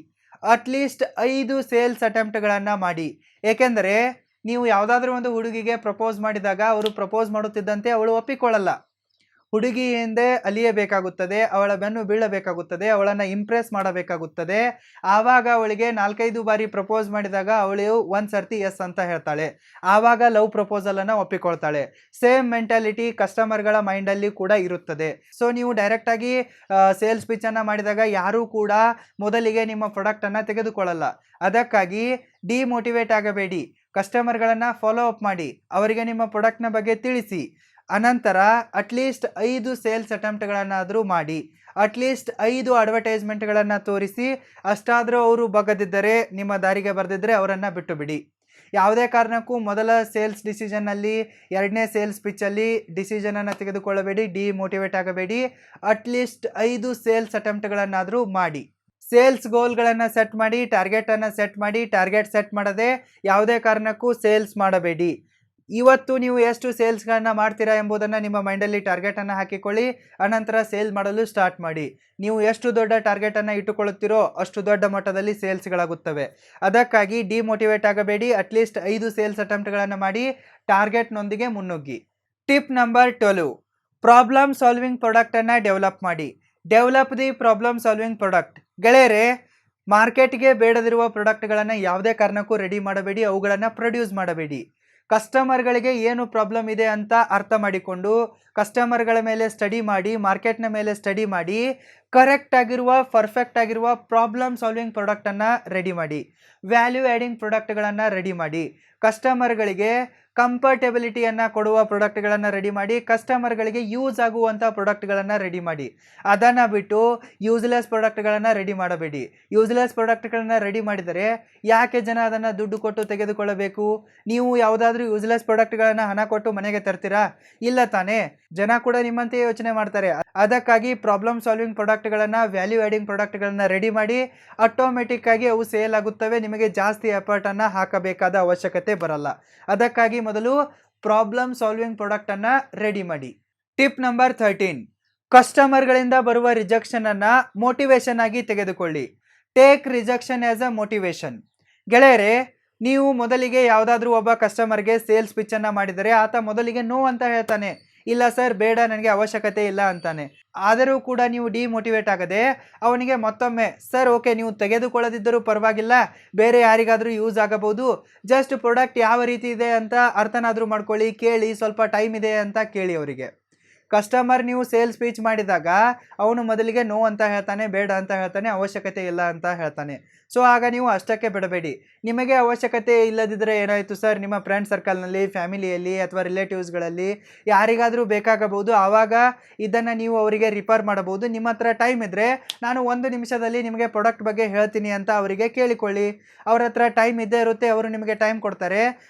ಅಟ್ಲೀಸ್ಟ್ 5 ಸೇಲ್ಸ್ ಅಟೆಂಪ್ಟ್ಗಳನ್ನು ಮಾಡಿ. ಏಕೆಂದರೆ ನೀವು ಯಾವುದಾದ್ರೂ ಒಂದು ಹುಡುಗಿಗೆ ಪ್ರಪೋಸ್ ಮಾಡಿದಾಗ ಅವರು ಪ್ರಪೋಸ್ ಮಾಡುತ್ತಿದ್ದಂತೆ ಅವಳು ಒಪ್ಪಿಕೊಳ್ಳಲ್ಲ. ಹುಡುಗಿ ಹಿಂದೆ ಅಲಿಯಬೇಕಾಗುತ್ತದೆ, ಅವಳ ಬೆನ್ನು ಬೀಳಬೇಕಾಗುತ್ತದೆ, ಅವಳನ್ನು ಇಂಪ್ರೆಸ್ ಮಾಡಬೇಕಾಗುತ್ತದೆ. ಆವಾಗ ಅವಳಿಗೆ 4-5 ಬಾರಿ ಪ್ರಪೋಸ್ ಮಾಡಿದಾಗ ಅವಳು ಒಂದು ಸರ್ತಿ ಎಸ್ ಅಂತ ಹೇಳ್ತಾಳೆ. ಆವಾಗ ಲವ್ ಪ್ರಪೋಸಲನ್ನು ಒಪ್ಪಿಕೊಳ್ತಾಳೆ. ಸೇಮ್ ಮೆಂಟಾಲಿಟಿ ಕಸ್ಟಮರ್ಗಳ ಮೈಂಡಲ್ಲಿ ಕೂಡ ಇರುತ್ತದೆ. ಸೊ ನೀವು ಡೈರೆಕ್ಟಾಗಿ ಸೇಲ್ಸ್ ಪಿಚ್ಚನ್ನು ಮಾಡಿದಾಗ ಯಾರೂ ಕೂಡ ಮೊದಲಿಗೆ ನಿಮ್ಮ ಪ್ರಾಡಕ್ಟನ್ನು ತೆಗೆದುಕೊಳ್ಳಲ್ಲ. ಅದಕ್ಕಾಗಿ ಡಿಮೋಟಿವೇಟ್ ಆಗಬೇಡಿ. ಕಸ್ಟಮರ್ಗಳನ್ನು ಫಾಲೋ ಅಪ್ ಮಾಡಿ, ಅವರಿಗೆ ನಿಮ್ಮ ಪ್ರಾಡಕ್ಟ್ನ ಬಗ್ಗೆ ತಿಳಿಸಿ. ಅನಂತರ ಅಟ್ಲೀಸ್ಟ್ 5 ಸೇಲ್ಸ್ ಅಟೆಂಪ್ಟ್ಗಳನ್ನಾದರೂ ಮಾಡಿ, ಅಟ್ಲೀಸ್ಟ್ 5 ಅಡ್ವರ್ಟೈಸ್ಮೆಂಟ್ಗಳನ್ನು ತೋರಿಸಿ. ಅಷ್ಟಾದರೂ ಅವರು ಬಗ್ಗದಿದ್ದರೆ, ನಿಮ್ಮ ದಾರಿಗೆ ಬರೆದಿದ್ದರೆ ಅವರನ್ನು ಬಿಟ್ಟು ಬಿಡಿ. ಯಾವುದೇ ಕಾರಣಕ್ಕೂ ಮೊದಲ ಸೇಲ್ಸ್ ಡಿಸಿಷನ್ನಲ್ಲಿ, ಎರಡನೇ ಸೇಲ್ಸ್ ಪಿಚ್ಚಲ್ಲಿ ಡಿಸಿಷನನ್ನು ತೆಗೆದುಕೊಳ್ಳಬೇಡಿ, ಡಿಮೋಟಿವೇಟ್ ಆಗಬೇಡಿ. ಅಟ್ಲೀಸ್ಟ್ 5 ಸೇಲ್ಸ್ ಅಟೆಂಪ್ಟ್ಗಳನ್ನಾದರೂ ಮಾಡಿ. ಸೇಲ್ಸ್ ಗೋಲ್ಗಳನ್ನು ಸೆಟ್ ಮಾಡಿ, ಟಾರ್ಗೆಟನ್ನು ಸೆಟ್ ಮಾಡಿ. ಟಾರ್ಗೆಟ್ ಸೆಟ್ ಮಾಡದೆ ಯಾವುದೇ ಕಾರಣಕ್ಕೂ ಸೇಲ್ಸ್ ಮಾಡಬೇಡಿ. ಇವತ್ತು ನೀವು ಎಷ್ಟು ಸೇಲ್ಸ್ಗಳನ್ನ ಮಾಡ್ತೀರಾ ಎಂಬುದನ್ನು ನಿಮ್ಮ ಮೈಂಡಲ್ಲಿ ಟಾರ್ಗೆಟನ್ನು ಹಾಕಿಕೊಳ್ಳಿ. ಅನಂತರ ಸೇಲ್ ಮಾಡಲು ಸ್ಟಾರ್ಟ್ ಮಾಡಿ. ನೀವು ಎಷ್ಟು ದೊಡ್ಡ ಟಾರ್ಗೆಟನ್ನು ಇಟ್ಟುಕೊಳ್ಳುತ್ತೀರೋ ಅಷ್ಟು ದೊಡ್ಡ ಮಟ್ಟದಲ್ಲಿ ಸೇಲ್ಸ್ಗಳಾಗುತ್ತವೆ. ಅದಕ್ಕಾಗಿ ಡಿಮೋಟಿವೇಟ್ ಆಗಬೇಡಿ. ಅಟ್ಲೀಸ್ಟ್ 5 ಸೇಲ್ಸ್ ಅಟೆಂಪ್ಟ್ಗಳನ್ನು ಮಾಡಿ, ಟಾರ್ಗೆಟ್ನೊಂದಿಗೆ ಮುನ್ನುಗ್ಗಿ. ಟಿಪ್ ನಂಬರ್ 12, ಪ್ರಾಬ್ಲಮ್ ಸಾಲ್ವಿಂಗ್ ಪ್ರಾಡಕ್ಟನ್ನು ಡೆವಲಪ್ ಮಾಡಿ. Develop the problem solving product. ಗೆಳೆಯರೆ, ಮಾರ್ಕೆಟ್ಗೆ ಬೇಡದಿರುವ ಪ್ರಾಡಕ್ಟ್ಗಳನ್ನು ಯಾವುದೇ ಕಾರಣಕ್ಕೂ ರೆಡಿ ಮಾಡಬೇಡಿ, ಅವುಗಳನ್ನು ಪ್ರೊಡ್ಯೂಸ್ ಮಾಡಬೇಡಿ. ಕಸ್ಟಮರ್ಗಳಿಗೆ ಏನು ಪ್ರಾಬ್ಲಮ್ ಇದೆ ಅಂತ ಅರ್ಥ ಮಾಡಿಕೊಂಡು, ಕಸ್ಟಮರ್ಗಳ ಮೇಲೆ ಸ್ಟಡಿ ಮಾಡಿ, ಮಾರ್ಕೆಟ್ನ ಮೇಲೆ ಸ್ಟಡಿ ಮಾಡಿ, ಕರೆಕ್ಟ್ ಆಗಿರುವ, ಪರ್ಫೆಕ್ಟ್ ಆಗಿರುವ ಪ್ರಾಬ್ಲಮ್ ಸಾಲ್ವಿಂಗ್ ಪ್ರಾಡಕ್ಟನ್ನು ರೆಡಿ ಮಾಡಿ. ವ್ಯಾಲ್ಯೂ ಆ್ಯಡಿಂಗ್ ಪ್ರಾಡಕ್ಟ್ಗಳನ್ನು ರೆಡಿ ಮಾಡಿ. ಕಸ್ಟಮರ್ಗಳಿಗೆ ಕಂಫರ್ಟೆಬಿಲಿಟಿಯನ್ನು ಕೊಡುವ ಪ್ರಾಡಕ್ಟ್ಗಳನ್ನು ರೆಡಿ ಮಾಡಿ. ಕಸ್ಟಮರ್ಗಳಿಗೆ ಯೂಸ್ ಆಗುವಂಥ ಪ್ರಾಡಕ್ಟ್ಗಳನ್ನು ರೆಡಿ ಮಾಡಿ. ಅದನ್ನು ಬಿಟ್ಟು ಯೂಸ್ಲೆಸ್ ಪ್ರಾಡಕ್ಟ್ಗಳನ್ನು ರೆಡಿ ಮಾಡಬೇಡಿ. ಯೂಸ್ಲೆಸ್ ಪ್ರಾಡಕ್ಟ್ಗಳನ್ನು ರೆಡಿ ಮಾಡಿದರೆ ಯಾಕೆ ಜನ ಅದನ್ನು ದುಡ್ಡು ಕೊಟ್ಟು ತೆಗೆದುಕೊಳ್ಳಬೇಕು? ನೀವು ಯಾವುದಾದ್ರೂ ಯೂಸ್ಲೆಸ್ ಪ್ರಾಡಕ್ಟ್ಗಳನ್ನು ಹಣ ಕೊಟ್ಟು ಮನೆಗೆ ತರ್ತೀರಾ? ಇಲ್ಲ ತಾನೇ. ಜನ ಕೂಡ ನಿಮ್ಮಂತೆ ಯೋಚನೆ ಮಾಡ್ತಾರೆ. ಅದಕ್ಕಾಗಿ ಪ್ರಾಬ್ಲಮ್ ಸಾಲ್ವಿಂಗ್ ಪ್ರಾಡಕ್ಟ್ಗಳನ್ನು, ವ್ಯಾಲ್ಯೂ ಆ್ಯಡಿಂಗ್ ಪ್ರಾಡಕ್ಟ್ಗಳನ್ನು ರೆಡಿ ಮಾಡಿ. ಆಟೋಮೆಟಿಕ್ ಆಗಿ ಅವು ಸೇಲ್ ಆಗುತ್ತವೆ. ನಿಮಗೆ ಜಾಸ್ತಿ ಎಫರ್ಟನ್ನು ಹಾಕಬೇಕಾದ ಅವಶ್ಯಕತೆ ಬರಲ್ಲ. ಅದಕ್ಕಾಗಿ ಮೊದಲು ಪ್ರಾಬ್ಲಮ್ ಸಾಲ್ವಿಂಗ್ ಪ್ರಾಡಕ್ಟನ್ನು ರೆಡಿ ಮಾಡಿ. ಟಿಪ್ ನಂಬರ್ 13, ಕಸ್ಟಮರ್ಗಳಿಂದ ಬರುವ ರಿಜೆಕ್ಷನನ್ನು ಮೋಟಿವೇಶನ್ ಆಗಿ ತೆಗೆದುಕೊಳ್ಳಿ. Take rejection as a motivation. ಗೆಳೆಯರೆ, ನೀವು ಮೊದಲಿಗೆ ಯಾವುದಾದ್ರೂ ಒಬ್ಬ ಕಸ್ಟಮರ್ಗೆ ಸೇಲ್ಸ್ ಪಿಚ್ಚನ್ನು ಮಾಡಿದರೆ ಆತ ಮೊದಲಿಗೆ ನೋ ಅಂತ ಹೇಳ್ತಾನೆ. ಇಲ್ಲ ಸರ್, ಬೇಡ, ನನಗೆ ಅವಶ್ಯಕತೆ ಇಲ್ಲ ಅಂತಾನೆ. ಆದರೂ ಕೂಡ ನೀವು ಡಿಮೋಟಿವೇಟ್ ಆಗದೆ ಅವನಿಗೆ ಮತ್ತೊಮ್ಮೆ, ಸರ್ ಓಕೆ, ನೀವು ತೆಗೆದುಕೊಳ್ಳದಿದ್ದರೂ ಪರವಾಗಿಲ್ಲ, ಬೇರೆ ಯಾರಿಗಾದರೂ ಯೂಸ್ ಆಗಬಹುದು, ಜಸ್ಟ್ ಪ್ರಾಡಕ್ಟ್ ಯಾವ ರೀತಿ ಇದೆ ಅಂತ ಅರ್ಥನಾದರೂ ಮಾಡ್ಕೊಳ್ಳಿ, ಕೇಳಿ, ಸ್ವಲ್ಪ ಟೈಮ್ ಇದೆ ಅಂತ ಕೇಳಿ ಅವರಿಗೆ. ಕಸ್ಟಮರ್ ನೀವು ಸೇಲ್ಸ್ ಪೀಚ್ ಮಾಡಿದಾಗ ಅವನು ಮೊದಲಿಗೆ ನೋ ಅಂತ ಹೇಳ್ತಾನೆ, ಬೇಡ ಅಂತ ಹೇಳ್ತಾನೆ, ಅವಶ್ಯಕತೆ ಇಲ್ಲ ಅಂತ ಹೇಳ್ತಾನೆ. ಸೊ ಆಗ ನೀವು ಅಷ್ಟಕ್ಕೆ ಬಿಡಬೇಡಿ. ನಿಮಗೆ ಅವಶ್ಯಕತೆ ಇಲ್ಲದಿದ್ದರೆ ಏನಾಯಿತು ಸರ್, ನಿಮ್ಮ ಫ್ರೆಂಡ್ ಸರ್ಕಲ್ನಲ್ಲಿ, ಫ್ಯಾಮಿಲಿಯಲ್ಲಿ ಅಥವಾ ರಿಲೇಟಿವ್ಸ್ಗಳಲ್ಲಿ ಯಾರಿಗಾದರೂ ಬೇಕಾಗಬಹುದು. ಆವಾಗ ಇದನ್ನು ನೀವು ಅವರಿಗೆ ರಿಫರ್ ಮಾಡಬಹುದು. ನಿಮ್ಮ ಹತ್ರ ಟೈಮ್ ಇದ್ದರೆ ನಾನು 1 ನಿಮಿಷದಲ್ಲಿ ನಿಮಗೆ ಪ್ರಾಡಕ್ಟ್ ಬಗ್ಗೆ ಹೇಳ್ತೀನಿ ಅಂತ ಅವರಿಗೆ ಕೇಳಿಕೊಳ್ಳಿ. ಅವ್ರ ಹತ್ರ ಟೈಮ್ ಇದ್ದೇ ಇರುತ್ತೆ, ಅವರು ನಿಮಗೆ ಟೈಮ್ ಕೊಡ್ತಾರೆ.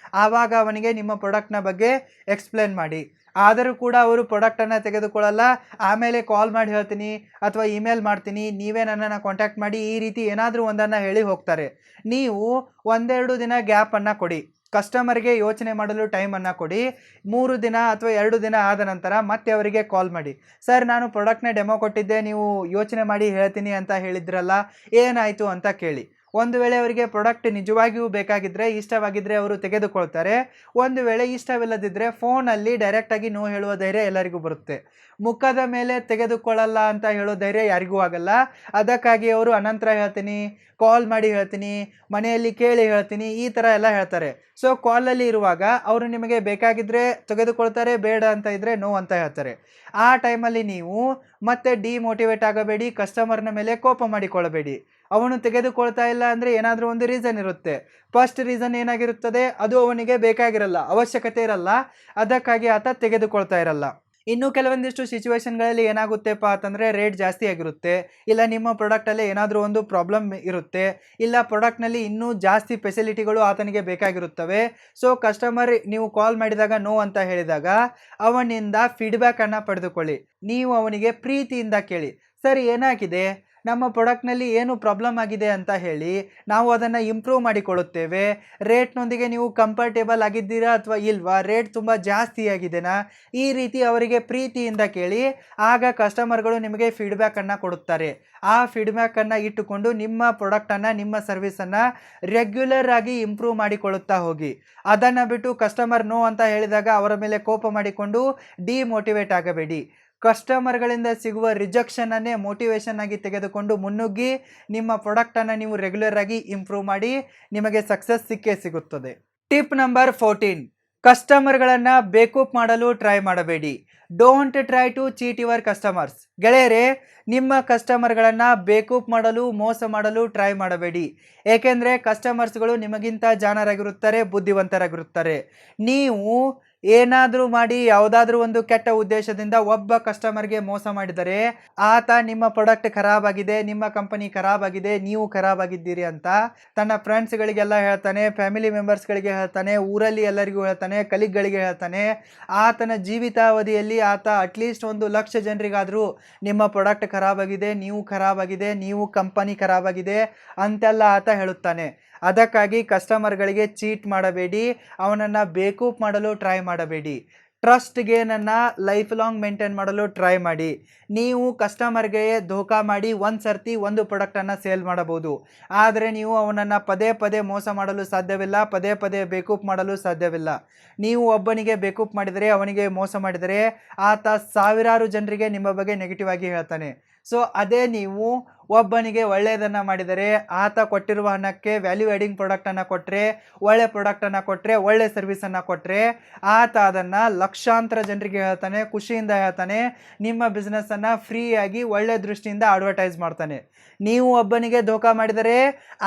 ಆವಾಗ ಅವನಿಗೆ ನಿಮ್ಮ ಪ್ರಾಡಕ್ಟ್ನ ಬಗ್ಗೆ ಎಕ್ಸ್ಪ್ಲೇನ್ ಮಾಡಿ. ಆದರೂ ಕೂಡ ಅವರು ಪ್ರಾಡಕ್ಟನ್ನು ತೆಗೆದುಕೊಳ್ಳಲ್ಲ. ಆಮೇಲೆ ಕಾಲ್ ಮಾಡಿ ಹೇಳ್ತೀನಿ ಅಥವಾ ಇಮೇಲ್ ಮಾಡ್ತೀನಿ, ನೀವೇ ನನ್ನನ್ನು ಕಾಂಟ್ಯಾಕ್ಟ್ ಮಾಡಿ, ಈ ರೀತಿ ಏನಾದರೂ ಒಂದನ್ನು ಹೇಳಿ ಹೋಗ್ತಾರೆ. ನೀವು 1-2 ದಿನ ಗ್ಯಾಪನ್ನು ಕೊಡಿ. ಕಸ್ಟಮರ್ಗೆ ಯೋಚನೆ ಮಾಡಲು ಟೈಮನ್ನು ಕೊಡಿ. 3 ದಿನ ಅಥವಾ 2 ದಿನ ಆದ ನಂತರ ಮತ್ತೆ ಅವರಿಗೆ ಕಾಲ್ ಮಾಡಿ. ಸರ್, ನಾನು ಪ್ರಾಡಕ್ಟ್ನ ಡೆಮೋ ಕೊಟ್ಟಿದ್ದೆ, ನೀವು ಯೋಚನೆ ಮಾಡಿ ಹೇಳ್ತೀನಿ ಅಂತ ಹೇಳಿದ್ರಲ್ಲ, ಏನಾಯಿತು ಅಂತ ಕೇಳಿ. ಒಂದು ವೇಳೆ ಅವರಿಗೆ ಪ್ರಾಡಕ್ಟ್ ನಿಜವಾಗಿಯೂ ಬೇಕಾಗಿದ್ದರೆ, ಇಷ್ಟವಾಗಿದ್ದರೆ ಅವರು ತೆಗೆದುಕೊಳ್ತಾರೆ. ಒಂದು ವೇಳೆ ಇಷ್ಟವಿಲ್ಲದಿದ್ದರೆ ಫೋನಲ್ಲಿ ಡೈರೆಕ್ಟಾಗಿ ನೋ ಹೇಳುವ ಧೈರ್ಯ ಎಲ್ಲರಿಗೂ ಬರುತ್ತೆ. ಮುಖದ ಮೇಲೆ ತೆಗೆದುಕೊಳ್ಳಲ್ಲ ಅಂತ ಹೇಳೋ ಧೈರ್ಯ ಯಾರಿಗೂ ಆಗಲ್ಲ. ಅದಕ್ಕಾಗಿ ಅವರು ಅನಂತರ ಹೇಳ್ತೀನಿ, ಕಾಲ್ ಮಾಡಿ ಹೇಳ್ತೀನಿ, ಮನೆಯಲ್ಲಿ ಕೇಳಿ ಹೇಳ್ತೀನಿ, ಈ ಥರ ಎಲ್ಲ ಹೇಳ್ತಾರೆ. ಸೊ ಕಾಲಲ್ಲಿ ಇರುವಾಗ ಅವರು ನಿಮಗೆ ಬೇಕಾಗಿದ್ದರೆ ತೆಗೆದುಕೊಳ್ತಾರೆ, ಬೇಡ ಅಂತ ಇದ್ದರೆ ನೋ ಅಂತ ಹೇಳ್ತಾರೆ. ಆ ಟೈಮಲ್ಲಿ ನೀವು ಮತ್ತೆ ಡಿಮೋಟಿವೇಟ್ ಆಗಬೇಡಿ, ಕಸ್ಟಮರ್ನ ಮೇಲೆ ಕೋಪ ಮಾಡಿಕೊಳ್ಳಬೇಡಿ. ಅವನು ತೆಗೆದುಕೊಳ್ತಾ ಇಲ್ಲ ಅಂದರೆ ಏನಾದರೂ ಒಂದು ರೀಸನ್ ಇರುತ್ತೆ. ಫಸ್ಟ್ ರೀಸನ್ ಏನಾಗಿರುತ್ತದೆ, ಅದು ಅವನಿಗೆ ಬೇಕಾಗಿರಲ್ಲ, ಅವಶ್ಯಕತೆ ಇರಲ್ಲ, ಅದಕ್ಕಾಗಿ ಆತ ತೆಗೆದುಕೊಳ್ತಾ ಇರಲ್ಲ. ಇನ್ನು ಕೆಲವೊಂದಿಷ್ಟು ಸಿಚುವೇಶನ್ಗಳಲ್ಲಿ ಏನಾಗುತ್ತೆಪ್ಪ ಅಂತಂದರೆ, ರೇಟ್ ಜಾಸ್ತಿ ಆಗಿರುತ್ತೆ, ಇಲ್ಲ ನಿಮ್ಮ ಪ್ರಾಡಕ್ಟಲ್ಲಿ ಏನಾದರೂ ಒಂದು ಪ್ರಾಬ್ಲಮ್ ಇರುತ್ತೆ, ಇಲ್ಲ ಪ್ರಾಡಕ್ಟ್ನಲ್ಲಿ ಇನ್ನೂ ಜಾಸ್ತಿ ಫೆಸಿಲಿಟಿಗಳು ಆತನಿಗೆ ಬೇಕಾಗಿರುತ್ತವೆ. ಸೊ ಕಸ್ಟಮರ್ ನೀವು ಕಾಲ್ ಮಾಡಿದಾಗ ನೋ ಅಂತ ಹೇಳಿದಾಗ ಅವನಿಂದ ಫೀಡ್ಬ್ಯಾಕನ್ನು ಪಡೆದುಕೊಳ್ಳಿ. ನೀವು ಅವನಿಗೆ ಪ್ರೀತಿಯಿಂದ ಕೇಳಿ, ಸರ್ ಏನಾಗಿದೆ, ನಮ್ಮ ಪ್ರಾಡಕ್ಟ್ನಲ್ಲಿ ಏನು ಪ್ರಾಬ್ಲಮ್ ಆಗಿದೆ ಅಂತ ಹೇಳಿ ನಾವು ಅದನ್ನು ಇಂಪ್ರೂವ್ ಮಾಡಿಕೊಳ್ಳುತ್ತೇವೆ. ರೇಟ್ನೊಂದಿಗೆ ನೀವು ಕಂಫರ್ಟೇಬಲ್ ಆಗಿದ್ದೀರಾ ಅಥವಾ ಇಲ್ವಾ, ರೇಟ್ ತುಂಬ ಜಾಸ್ತಿ ಆಗಿದೆನಾ, ಈ ರೀತಿ ಅವರಿಗೆ ಪ್ರೀತಿಯಿಂದ ಕೇಳಿ. ಆಗ ಕಸ್ಟಮರ್ಗಳು ನಿಮಗೆ ಫೀಡ್ಬ್ಯಾಕನ್ನು ಕೊಡುತ್ತಾರೆ. ಆ ಫೀಡ್ಬ್ಯಾಕನ್ನು ಇಟ್ಟುಕೊಂಡು ನಿಮ್ಮ ಪ್ರಾಡಕ್ಟನ್ನು, ನಿಮ್ಮ ಸರ್ವಿಸನ್ನು ರೆಗ್ಯುಲರ್ ಆಗಿ ಇಂಪ್ರೂವ್ ಮಾಡಿಕೊಳ್ಳುತ್ತಾ ಹೋಗಿ. ಅದನ್ನು ಬಿಟ್ಟು ಕಸ್ಟಮರ್ ನೋ ಅಂತ ಹೇಳಿದಾಗ ಅವರ ಮೇಲೆ ಕೋಪ ಮಾಡಿಕೊಂಡು ಡಿಮೋಟಿವೇಟ್ ಆಗಬೇಡಿ. ಕಸ್ಟಮರ್ಗಳಿಂದ ಸಿಗುವ ರಿಜೆಕ್ಷನನ್ನೇ ಮೋಟಿವೇಶನ್ ಆಗಿ ತೆಗೆದುಕೊಂಡು ಮುನ್ನುಗ್ಗಿ ನಿಮ್ಮ ಪ್ರಾಡಕ್ಟನ್ನು ನೀವು ರೆಗ್ಯುಲರ್ ಆಗಿ ಇಂಪ್ರೂವ್ ಮಾಡಿ ನಿಮಗೆ ಸಕ್ಸಸ್ ಸಿಕ್ಕೇ ಸಿಗುತ್ತದೆ. ಟಿಪ್ ನಂಬರ್ 14, ಕಸ್ಟಮರ್ಗಳನ್ನು ಬೇಕೂಪ್ ಮಾಡಲು ಟ್ರೈ ಮಾಡಬೇಡಿ. Don't try to cheat your customers. ಗೆಳೆಯರೇ, ನಿಮ್ಮ ಕಸ್ಟಮರ್ಗಳನ್ನು ಬೇಕೂಪ್ ಮಾಡಲು ಮೋಸ ಮಾಡಲು ಟ್ರೈ ಮಾಡಬೇಡಿ. ಏಕೆಂದರೆ ಕಸ್ಟಮರ್ಸ್ಗಳು ನಿಮಗಿಂತ ಜಾಣರಾಗಿರುತ್ತಾರೆ, ಬುದ್ಧಿವಂತರಾಗಿರುತ್ತಾರೆ. ನೀವು ಏನಾದರೂ ಮಾಡಿ ಯಾವುದಾದ್ರೂ ಒಂದು ಕೆಟ್ಟ ಉದ್ದೇಶದಿಂದ ಒಬ್ಬ ಕಸ್ಟಮರ್ಗೆ ಮೋಸ ಮಾಡಿದರೆ ಆತ ನಿಮ್ಮ ಪ್ರಾಡಕ್ಟ್ ಖರಾಬ್ ಆಗಿದೆ, ನಿಮ್ಮ ಕಂಪನಿ ಖರಾಬ್ ಆಗಿದೆ, ನೀವು ಖರಾಬ್ ಆಗಿದ್ದೀರಿ ಅಂತ ತನ್ನ ಫ್ರೆಂಡ್ಸ್ಗಳಿಗೆಲ್ಲ ಹೇಳ್ತಾನೆ, ಫ್ಯಾಮಿಲಿ ಮೆಂಬರ್ಸ್ಗಳಿಗೆ ಹೇಳ್ತಾನೆ, ಊರಲ್ಲಿ ಎಲ್ಲರಿಗೂ ಹೇಳ್ತಾನೆ, ಕಲೀಗ್ಗಳಿಗೆ ಹೇಳ್ತಾನೆ. ಆತನ ಜೀವಿತಾವಧಿಯಲ್ಲಿ ಆತ ಅಟ್ಲೀಸ್ಟ್ 1,00,000 ಜನರಿಗಾದರೂ ನಿಮ್ಮ ಪ್ರಾಡಕ್ಟ್ ಖರಾಬ್ ಆಗಿದೆ, ನೀವು ಖರಾಬ್ ಆಗಿದೆ, ನೀವು ಕಂಪನಿ ಖರಾಬ್ ಆಗಿದೆ ಅಂತೆಲ್ಲ ಆತ ಹೇಳುತ್ತಾನೆ. ಅದಕ್ಕಾಗಿ ಕಸ್ಟಮರ್ಗಳಿಗೆ ಚೀಟ್ ಮಾಡಬೇಡಿ, ಅವನನ್ನು ಬೇಕೂಪ್ ಮಾಡಲು ಟ್ರೈ ಮಾಡಬೇಡಿ. ಟ್ರಸ್ಟ್ ಗೇನನ್ನು ಲೈಫ್ ಲಾಂಗ್ ಮೇಂಟೈನ್ ಮಾಡಲು ಟ್ರೈ ಮಾಡಿ. ನೀವು ಕಸ್ಟಮರ್ಗೆ ಧೋಕಾ ಮಾಡಿ ಒಂದು ಸರ್ತಿ ಒಂದು ಪ್ರಾಡಕ್ಟನ್ನು ಸೇಲ್ ಮಾಡಬಹುದು, ಆದರೆ ನೀವು ಅವನನ್ನು ಪದೇ ಪದೇ ಮೋಸ ಮಾಡಲು ಸಾಧ್ಯವಿಲ್ಲ, ಪದೇ ಪದೇ ಬೇಕೂಪ್ ಮಾಡಲು ಸಾಧ್ಯವಿಲ್ಲ. ನೀವು ಒಬ್ಬನಿಗೆ ಬೇಕೂಪ್ ಮಾಡಿದರೆ, ಅವನಿಗೆ ಮೋಸ ಮಾಡಿದರೆ ಆತ ಸಾವಿರಾರು ಜನರಿಗೆ ನಿಮ್ಮ ಬಗ್ಗೆ ನೆಗೆಟಿವ್ ಆಗಿ ಹೇಳ್ತಾನೆ. ಸೊ ಅದೇ ನೀವು ಒಬ್ಬನಿಗೆ ಒಳ್ಳೆಯದನ್ನು ಮಾಡಿದರೆ, ಆತ ಕೊಟ್ಟಿರುವ ಹಣಕ್ಕೆ ವ್ಯಾಲ್ಯೂ ಆ್ಯಡಿಂಗ್ ಪ್ರಾಡಕ್ಟನ್ನು ಕೊಟ್ಟರೆ, ಒಳ್ಳೆ ಪ್ರಾಡಕ್ಟನ್ನು ಕೊಟ್ಟರೆ, ಒಳ್ಳೆ ಸರ್ವಿಸನ್ನು ಕೊಟ್ಟರೆ ಆತ ಅದನ್ನು ಲಕ್ಷಾಂತರ ಜನರಿಗೆ ಹೇಳ್ತಾನೆ, ಖುಷಿಯಿಂದ ಹೇಳ್ತಾನೆ, ನಿಮ್ಮ ಬಿಸ್ನೆಸ್ಸನ್ನು ಫ್ರೀಯಾಗಿ ಒಳ್ಳೆ ದೃಷ್ಟಿಯಿಂದ ಅಡ್ವರ್ಟೈಸ್ ಮಾಡ್ತಾನೆ. ನೀವು ಒಬ್ಬನಿಗೆ ಧೋಕಾ ಮಾಡಿದರೆ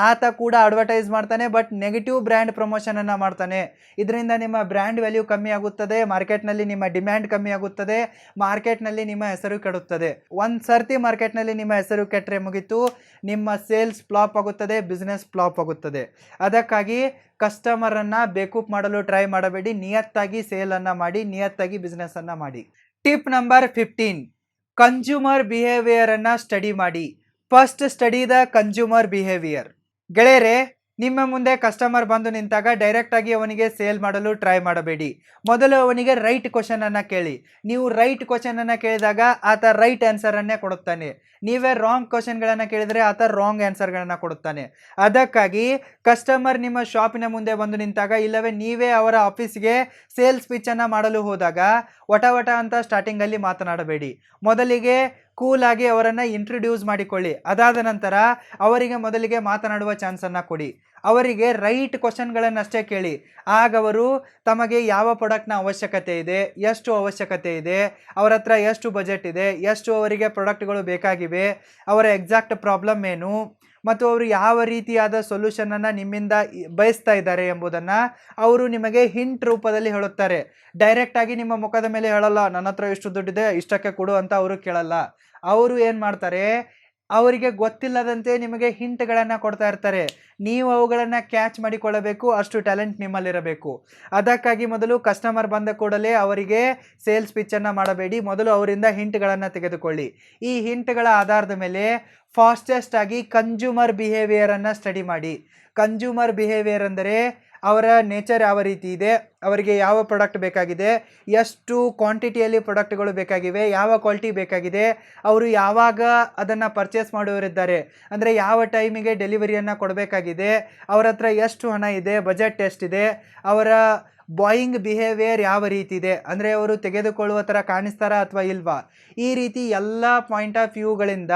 ಆತ ಕೂಡ ಅಡ್ವರ್ಟೈಸ್ ಮಾಡ್ತಾನೆ, ಬಟ್ ನೆಗೆಟಿವ್ ಬ್ರ್ಯಾಂಡ್ ಪ್ರಮೋಷನನ್ನು ಮಾಡ್ತಾನೆ. ಇದರಿಂದ ನಿಮ್ಮ ಬ್ರ್ಯಾಂಡ್ ವ್ಯಾಲ್ಯೂ ಕಮ್ಮಿ ಆಗುತ್ತದೆ, ಮಾರ್ಕೆಟ್ನಲ್ಲಿ ನಿಮ್ಮ ಡಿಮ್ಯಾಂಡ್ ಕಮ್ಮಿ ಆಗುತ್ತದೆ, ಮಾರ್ಕೆಟ್ನಲ್ಲಿ ನಿಮ್ಮ ಹೆಸರು ಕೆಡುತ್ತದೆ. ಒಂದು ಸರ್ತಿ ಮಾರ್ಕೆಟ್ನಲ್ಲಿ ನಿಮ್ಮ ಹೆಸರು ಕೆಟ್ಟರೆ ಮುಗಿತು, ನಿಮ್ಮ ಸೇಲ್ಸ್ ಫ್ಲಾಪ್ ಆಗುತ್ತದೆ, ಬಿಸ್ನೆಸ್ ಫ್ಲಾಪ್ ಆಗುತ್ತದೆ. ಅದಕ್ಕಾಗಿ ಕಸ್ಟಮರನ್ನು ಬೇಕೂಪ್ ಮಾಡಲು ಟ್ರೈ ಮಾಡಬೇಡಿ, ನಿಯತ್ತಾಗಿ ಸೇಲನ್ನು ಮಾಡಿ, ನಿಯತ್ತಾಗಿ ಬಿಸ್ನೆಸ್ಸನ್ನು ಮಾಡಿ. ಟಿಪ್ ನಂಬರ್ 15, ಕನ್ಸ್ಯೂಮರ್ ಬಿಹೇವಿಯರನ್ನು ಸ್ಟಡಿ ಮಾಡಿ. First study the consumer behaviour. ಗೆಳೆಯರೇ, ನಿಮ್ಮ ಮುಂದೆ ಕಸ್ಟಮರ್ ಬಂದು ನಿಂತಾಗ ಡೈರೆಕ್ಟಾಗಿ ಅವನಿಗೆ ಸೇಲ್ ಮಾಡಲು ಟ್ರೈ ಮಾಡಬೇಡಿ. ಮೊದಲು ಅವನಿಗೆ ರೈಟ್ ಕ್ವಶನನ್ನು ಕೇಳಿ. ನೀವು ರೈಟ್ ಕ್ವಶನನ್ನು ಕೇಳಿದಾಗ ಆತ ರೈಟ್ ಆನ್ಸರನ್ನೇ ಕೊಡುತ್ತಾನೆ. ನೀವೇ ರಾಂಗ್ ಕ್ವಶನ್ಗಳನ್ನು ಕೇಳಿದರೆ ಆತ ರಾಂಗ್ ಆನ್ಸರ್ಗಳನ್ನು ಕೊಡುತ್ತಾನೆ. ಅದಕ್ಕಾಗಿ ಕಸ್ಟಮರ್ ನಿಮ್ಮ ಶಾಪಿನ ಮುಂದೆ ಬಂದು ನಿಂತಾಗ, ಇಲ್ಲವೇ ನೀವೇ ಅವರ ಆಫೀಸ್ಗೆ ಸೇಲ್ಸ್ ಪಿಚ್ಚನ್ನು ಮಾಡಲು ಹೋದಾಗ ವಟ ಅಂತ ಸ್ಟಾರ್ಟಿಂಗಲ್ಲಿ ಮಾತನಾಡಬೇಡಿ. ಮೊದಲಿಗೆ ಕೂಲಾಗಿ ಅವರನ್ನು ಇಂಟ್ರೊಡ್ಯೂಸ್ ಮಾಡಿಕೊಳ್ಳಿ. ಅದಾದ ನಂತರ ಅವರಿಗೆ ಮೊದಲಿಗೆ ಮಾತನಾಡುವ ಚಾನ್ಸನ್ನು ಕೊಡಿ. ಅವರಿಗೆ ರೈಟ್ ಕ್ವಶನ್ಗಳನ್ನಷ್ಟೇ ಕೇಳಿ. ಆಗ ಅವರು ತಮಗೆ ಯಾವ ಪ್ರಾಡಕ್ಟ್ನ ಅವಶ್ಯಕತೆ ಇದೆ, ಎಷ್ಟು ಅವಶ್ಯಕತೆ ಇದೆ, ಅವರ ಹತ್ರ ಎಷ್ಟು ಬಜೆಟ್ ಇದೆ, ಎಷ್ಟು ಅವರಿಗೆ ಪ್ರಾಡಕ್ಟ್ಗಳು ಬೇಕಾಗಿವೆ, ಅವರ ಎಕ್ಸಾಕ್ಟ್ ಪ್ರಾಬ್ಲಮ್ ಏನು, ಮತ್ತು ಅವರು ಯಾವ ರೀತಿಯಾದ ಸೊಲ್ಯೂಷನನ್ನು ನಿಮ್ಮಿಂದ ಬಯಸ್ತಾ ಇದ್ದಾರೆ ಎಂಬುದನ್ನು ಅವರು ನಿಮಗೆ ಹಿಂಟ್ ರೂಪದಲ್ಲಿ ಹೇಳುತ್ತಾರೆ. ಡೈರೆಕ್ಟಾಗಿ ನಿಮ್ಮ ಮುಖದ ಮೇಲೆ ಹೇಳಲ್ಲ, ನನ್ನ ಹತ್ರ ಎಷ್ಟು ದುಡ್ಡಿದೆ ಇಷ್ಟಕ್ಕೆ ಕೊಡು ಅಂತ ಅವರು ಕೇಳಲ್ಲ. ಅವರು ಏನು ಮಾಡ್ತಾರೆ, ಅವರಿಗೆ ಗೊತ್ತಿಲ್ಲದಂತೆ ನಿಮಗೆ ಹಿಂಟ್ಗಳನ್ನು ಕೊಡ್ತಾ ಇರ್ತಾರೆ. ನೀವು ಅವುಗಳನ್ನು ಕ್ಯಾಚ್ ಮಾಡಿಕೊಳ್ಳಬೇಕು, ಅಷ್ಟು ಟ್ಯಾಲೆಂಟ್ ನಿಮ್ಮಲ್ಲಿರಬೇಕು. ಅದಕ್ಕಾಗಿ ಮೊದಲು ಕಸ್ಟಮರ್ ಬಂದ ಕೂಡಲೇ ಅವರಿಗೆ ಸೇಲ್ಸ್ ಪಿಚ್ಚನ್ನು ಮಾಡಬೇಡಿ. ಮೊದಲು ಅವರಿಂದ ಹಿಂಟ್ಗಳನ್ನು ತೆಗೆದುಕೊಳ್ಳಿ. ಈ ಹಿಂಟ್ಗಳ ಆಧಾರದ ಮೇಲೆ ಫಾಸ್ಟೆಸ್ಟ್ ಆಗಿ ಕನ್ಸ್ಯೂಮರ್ ಬಿಹೇವಿಯರನ್ನು ಸ್ಟಡಿ ಮಾಡಿ. ಕನ್ಸ್ಯೂಮರ್ ಬಿಹೇವಿಯರ್ ಅಂದರೆ ಅವರ ನೇಚರ್ ಯಾವ ರೀತಿ ಇದೆ, ಅವರಿಗೆ ಯಾವ ಪ್ರಾಡಕ್ಟ್ ಬೇಕಾಗಿದೆ, ಎಷ್ಟು ಕ್ವಾಂಟಿಟಿಯಲ್ಲಿ ಪ್ರಾಡಕ್ಟ್ಗಳು ಬೇಕಾಗಿವೆ, ಯಾವ ಕ್ವಾಲಿಟಿ ಬೇಕಾಗಿದೆ, ಅವರು ಯಾವಾಗ ಅದನ್ನು ಪರ್ಚೇಸ್ ಮಾಡುವವರಿದ್ದಾರೆ, ಅಂದರೆ ಯಾವ ಟೈಮಿಗೆ ಡೆಲಿವರಿಯನ್ನು ಕೊಡಬೇಕಾಗಿದೆ, ಅವರ ಹತ್ರ ಎಷ್ಟು ಹಣ ಇದೆ, ಬಜೆಟ್ ಎಷ್ಟಿದೆ, ಅವರ ಬಾಯಿಂಗ್ ಬಿಹೇವಿಯರ್ ಯಾವ ರೀತಿ ಇದೆ, ಅಂದರೆ ಅವರು ತೆಗೆದುಕೊಳ್ಳುವ ಥರ ಕಾಣಿಸ್ತಾರಾ ಅಥವಾ ಇಲ್ವಾ, ಈ ರೀತಿ ಎಲ್ಲ ಪಾಯಿಂಟ್ ಆಫ್ ವ್ಯೂಗಳಿಂದ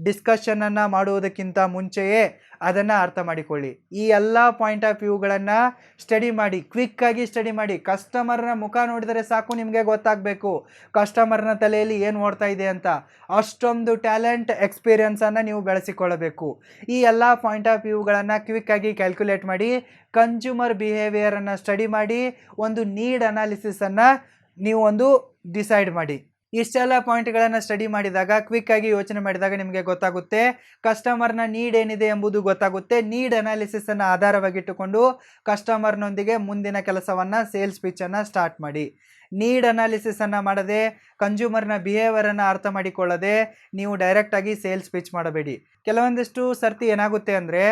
ಡಿಸ್ಕಷನನ್ನು ಮಾಡುವುದಕ್ಕಿಂತ ಮುಂಚೆಯೇ ಅದನ್ನು ಅರ್ಥ ಮಾಡಿಕೊಳ್ಳಿ. ಈ ಎಲ್ಲ ಪಾಯಿಂಟ್ ಆಫ್ ವ್ಯೂಗಳನ್ನು ಸ್ಟಡಿ ಮಾಡಿ, ಕ್ವಿಕ್ಕಾಗಿ ಸ್ಟಡಿ ಮಾಡಿ. ಕಸ್ಟಮರ್ನ ಮುಖ ನೋಡಿದರೆ ಸಾಕು ನಿಮಗೆ ಗೊತ್ತಾಗಬೇಕು ಕಸ್ಟಮರ್ನ ತಲೆಯಲ್ಲಿ ಏನು ಓಡ್ತಾ ಇದೆ ಅಂತ. ಅಷ್ಟೊಂದು ಟ್ಯಾಲೆಂಟ್, ಎಕ್ಸ್ಪೀರಿಯನ್ಸನ್ನು ನೀವು ಬೆಳೆಸಿಕೊಳ್ಳಬೇಕು. ಈ ಎಲ್ಲ ಪಾಯಿಂಟ್ ಆಫ್ ವ್ಯೂಗಳನ್ನು ಕ್ವಿಕ್ಕಾಗಿ ಕ್ಯಾಲ್ಕುಲೇಟ್ ಮಾಡಿ, ಕನ್ಸ್ಯೂಮರ್ ಬಿಹೇವಿಯರನ್ನು ಸ್ಟಡಿ ಮಾಡಿ, ಒಂದು ನೀಡ್ ಅನಾಲಿಸಿಸನ್ನು ನೀವು ಡಿಸೈಡ್ ಮಾಡಿ. ಇಷ್ಟೆಲ್ಲ ಪಾಯಿಂಟ್ಗಳನ್ನು ಸ್ಟಡಿ ಮಾಡಿದಾಗ, ಕ್ವಿಕ್ಕಾಗಿ ಯೋಚನೆ ಮಾಡಿದಾಗ ನಿಮಗೆ ಗೊತ್ತಾಗುತ್ತೆ ಕಸ್ಟಮರ್ನ ನೀಡ್ ಏನಿದೆ ಎಂಬುದು ಗೊತ್ತಾಗುತ್ತೆ. ನೀಡ್ ಅನಾಲಿಸಿಸನ್ನು ಆಧಾರವಾಗಿಟ್ಟುಕೊಂಡು ಕಸ್ಟಮರ್ನೊಂದಿಗೆ ಮುಂದಿನ ಕೆಲಸವನ್ನು, ಸೇಲ್ಸ್ ಪಿಚ್ಚನ್ನು ಸ್ಟಾರ್ಟ್ ಮಾಡಿ. ನೀಡ್ ಅನಾಲಿಸಿಸನ್ನು ಮಾಡದೆ, ಕನ್ಸ್ಯೂಮರ್ನ ಬಿಹೇವಿಯರನ್ನು ಅರ್ಥ ಮಾಡಿಕೊಳ್ಳದೆ ನೀವು ಡೈರೆಕ್ಟಾಗಿ ಸೇಲ್ಸ್ ಪಿಚ್ ಮಾಡಬೇಡಿ. ಕೆಲವೊಂದಿಷ್ಟು ಸರ್ತಿ ಏನಾಗುತ್ತೆ ಅಂದರೆ,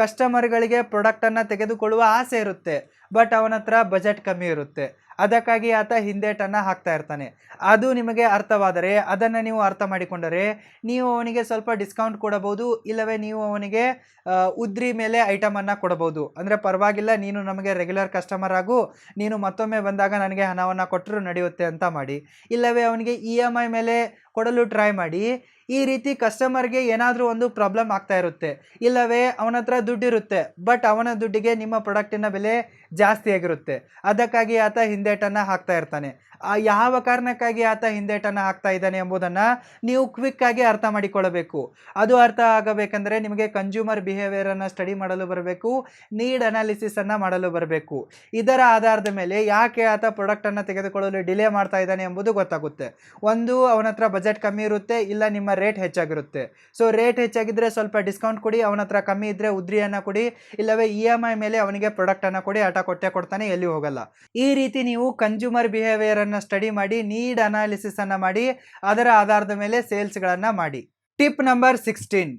ಕಸ್ಟಮರ್ಗಳಿಗೆ ಪ್ರಾಡಕ್ಟನ್ನು ತೆಗೆದುಕೊಳ್ಳುವ ಆಸೆ ಇರುತ್ತೆ, ಬಟ್ ಅವನ ಹತ್ರ ಬಜೆಟ್ ಕಮ್ಮಿ ಇರುತ್ತೆ. ಅದಕ್ಕಾಗಿ ಆತ ಹಿಂದೇಟನ್ನು ಹಾಕ್ತಾ ಇರ್ತಾನೆ. ಅದು ನಿಮಗೆ ಅರ್ಥವಾದರೆ, ಅದನ್ನು ನೀವು ಅರ್ಥ ಮಾಡಿಕೊಂಡರೆ ನೀವು ಅವನಿಗೆ ಸ್ವಲ್ಪ ಡಿಸ್ಕೌಂಟ್ ಕೊಡಬಹುದು, ಇಲ್ಲವೇ ನೀವು ಅವನಿಗೆ ಉದ್ರಿ ಮೇಲೆ ಐಟಮನ್ನು ಕೊಡಬಹುದು. ಅಂದರೆ ಪರವಾಗಿಲ್ಲ, ನೀನು ನಮಗೆ ರೆಗ್ಯುಲರ್ ಕಸ್ಟಮರ್ ಆಗು, ನೀನು ಮತ್ತೊಮ್ಮೆ ಬಂದಾಗ ನನಗೆ ಹಣವನ್ನು ಕೊಟ್ಟರು ನಡೆಯುತ್ತೆ ಅಂತ ಮಾಡಿ. ಇಲ್ಲವೇ ಅವನಿಗೆ EMI ಮೇಲೆ ಕೊಡಲು ಟ್ರೈ ಮಾಡಿ. ಈ ರೀತಿ ಕಸ್ಟಮರ್ಗೆ ಏನಾದರೂ ಒಂದು ಪ್ರಾಬ್ಲಮ್ ಆಗ್ತಾ ಇರುತ್ತೆ, ಇಲ್ಲವೇ ಅವನ ಹತ್ರ ದುಡ್ಡಿರುತ್ತೆ, ಬಟ್ ಅವನ ದುಡ್ಡಿಗೆ ನಿಮ್ಮ ಪ್ರಾಡಕ್ಟಿನ ಬೆಲೆ ಜಾಸ್ತಿ ಆಗಿರುತ್ತೆ. ಅದಕ್ಕಾಗಿ ಆತ ಹಿಂದೇಟನ್ನು ಹಾಕ್ತಾ ಇರ್ತಾನೆ. ಯಾವ ಕಾರಣಕ್ಕಾಗಿ ಆತ ಹಿಂದೇಟನ್ನು ಹಾಕ್ತಾ ಇದ್ದಾನೆ ಎಂಬುದನ್ನು ನೀವು ಕ್ವಿಕ್ಕಾಗಿ ಅರ್ಥ ಮಾಡಿಕೊಳ್ಳಬೇಕು. ಅದು ಅರ್ಥ ಆಗಬೇಕಂದ್ರೆ ನಿಮಗೆ ಕನ್ಸ್ಯೂಮರ್ ಬಿಹೇವಿಯರನ್ನು ಸ್ಟಡಿ ಮಾಡಲು ಬರಬೇಕು, ನೀಡ್ ಅನಾಲಿಸಿಸನ್ನು ಮಾಡಲು ಬರಬೇಕು. ಇದರ ಆಧಾರದ ಮೇಲೆ ಯಾಕೆ ಆತ ಪ್ರಾಡಕ್ಟನ್ನು ತೆಗೆದುಕೊಳ್ಳಲು ಡಿಲೇ ಮಾಡ್ತಾ ಇದ್ದಾನೆ ಎಂಬುದು ಗೊತ್ತಾಗುತ್ತೆ. ಒಂದು, ಅವನ ಹತ್ರ ಬಜೆಟ್ ಕಮ್ಮಿ ಇರುತ್ತೆ, ಇಲ್ಲ ನಿಮ್ಮ ರೇಟ್ ಹೆಚ್ಚಾಗಿರುತ್ತೆ. ಸೊ ರೇಟ್ ಹೆಚ್ಚಾಗಿದ್ದರೆ ಸ್ವಲ್ಪ ಡಿಸ್ಕೌಂಟ್ ಕೊಡಿ, ಅವನ ಹತ್ರ ಕಮ್ಮಿ ಇದ್ದರೆ ಉದ್ರಿಯನ್ನು ಕೊಡಿ, ಇಲ್ಲವೇ EMI ಮೇಲೆ ಅವನಿಗೆ ಪ್ರಾಡಕ್ಟನ್ನು ಕೊಡಿ, ಆಟ ಕೊಡ್ತಾನೆ, ಎಲ್ಲಿ ಹೋಗಲ್ಲ. ಈ ರೀತಿ ನೀವು ಕನ್ಸ್ಯೂಮರ್ ಬಿಹೇವಿಯರ್ ಸ್ಟಡಿ ಮಾಡಿ, ನೀಡ್ ಅನಾಲಿಸಿಸ್ ಅನ್ನ ಮಾಡಿ, ಅದರ ಆಧಾರದ ಮೇಲೆ ಸೇಲ್ಸ್ಗಳನ್ನು ಮಾಡಿ. ಟಿಪ್ ನಂಬರ್ 16,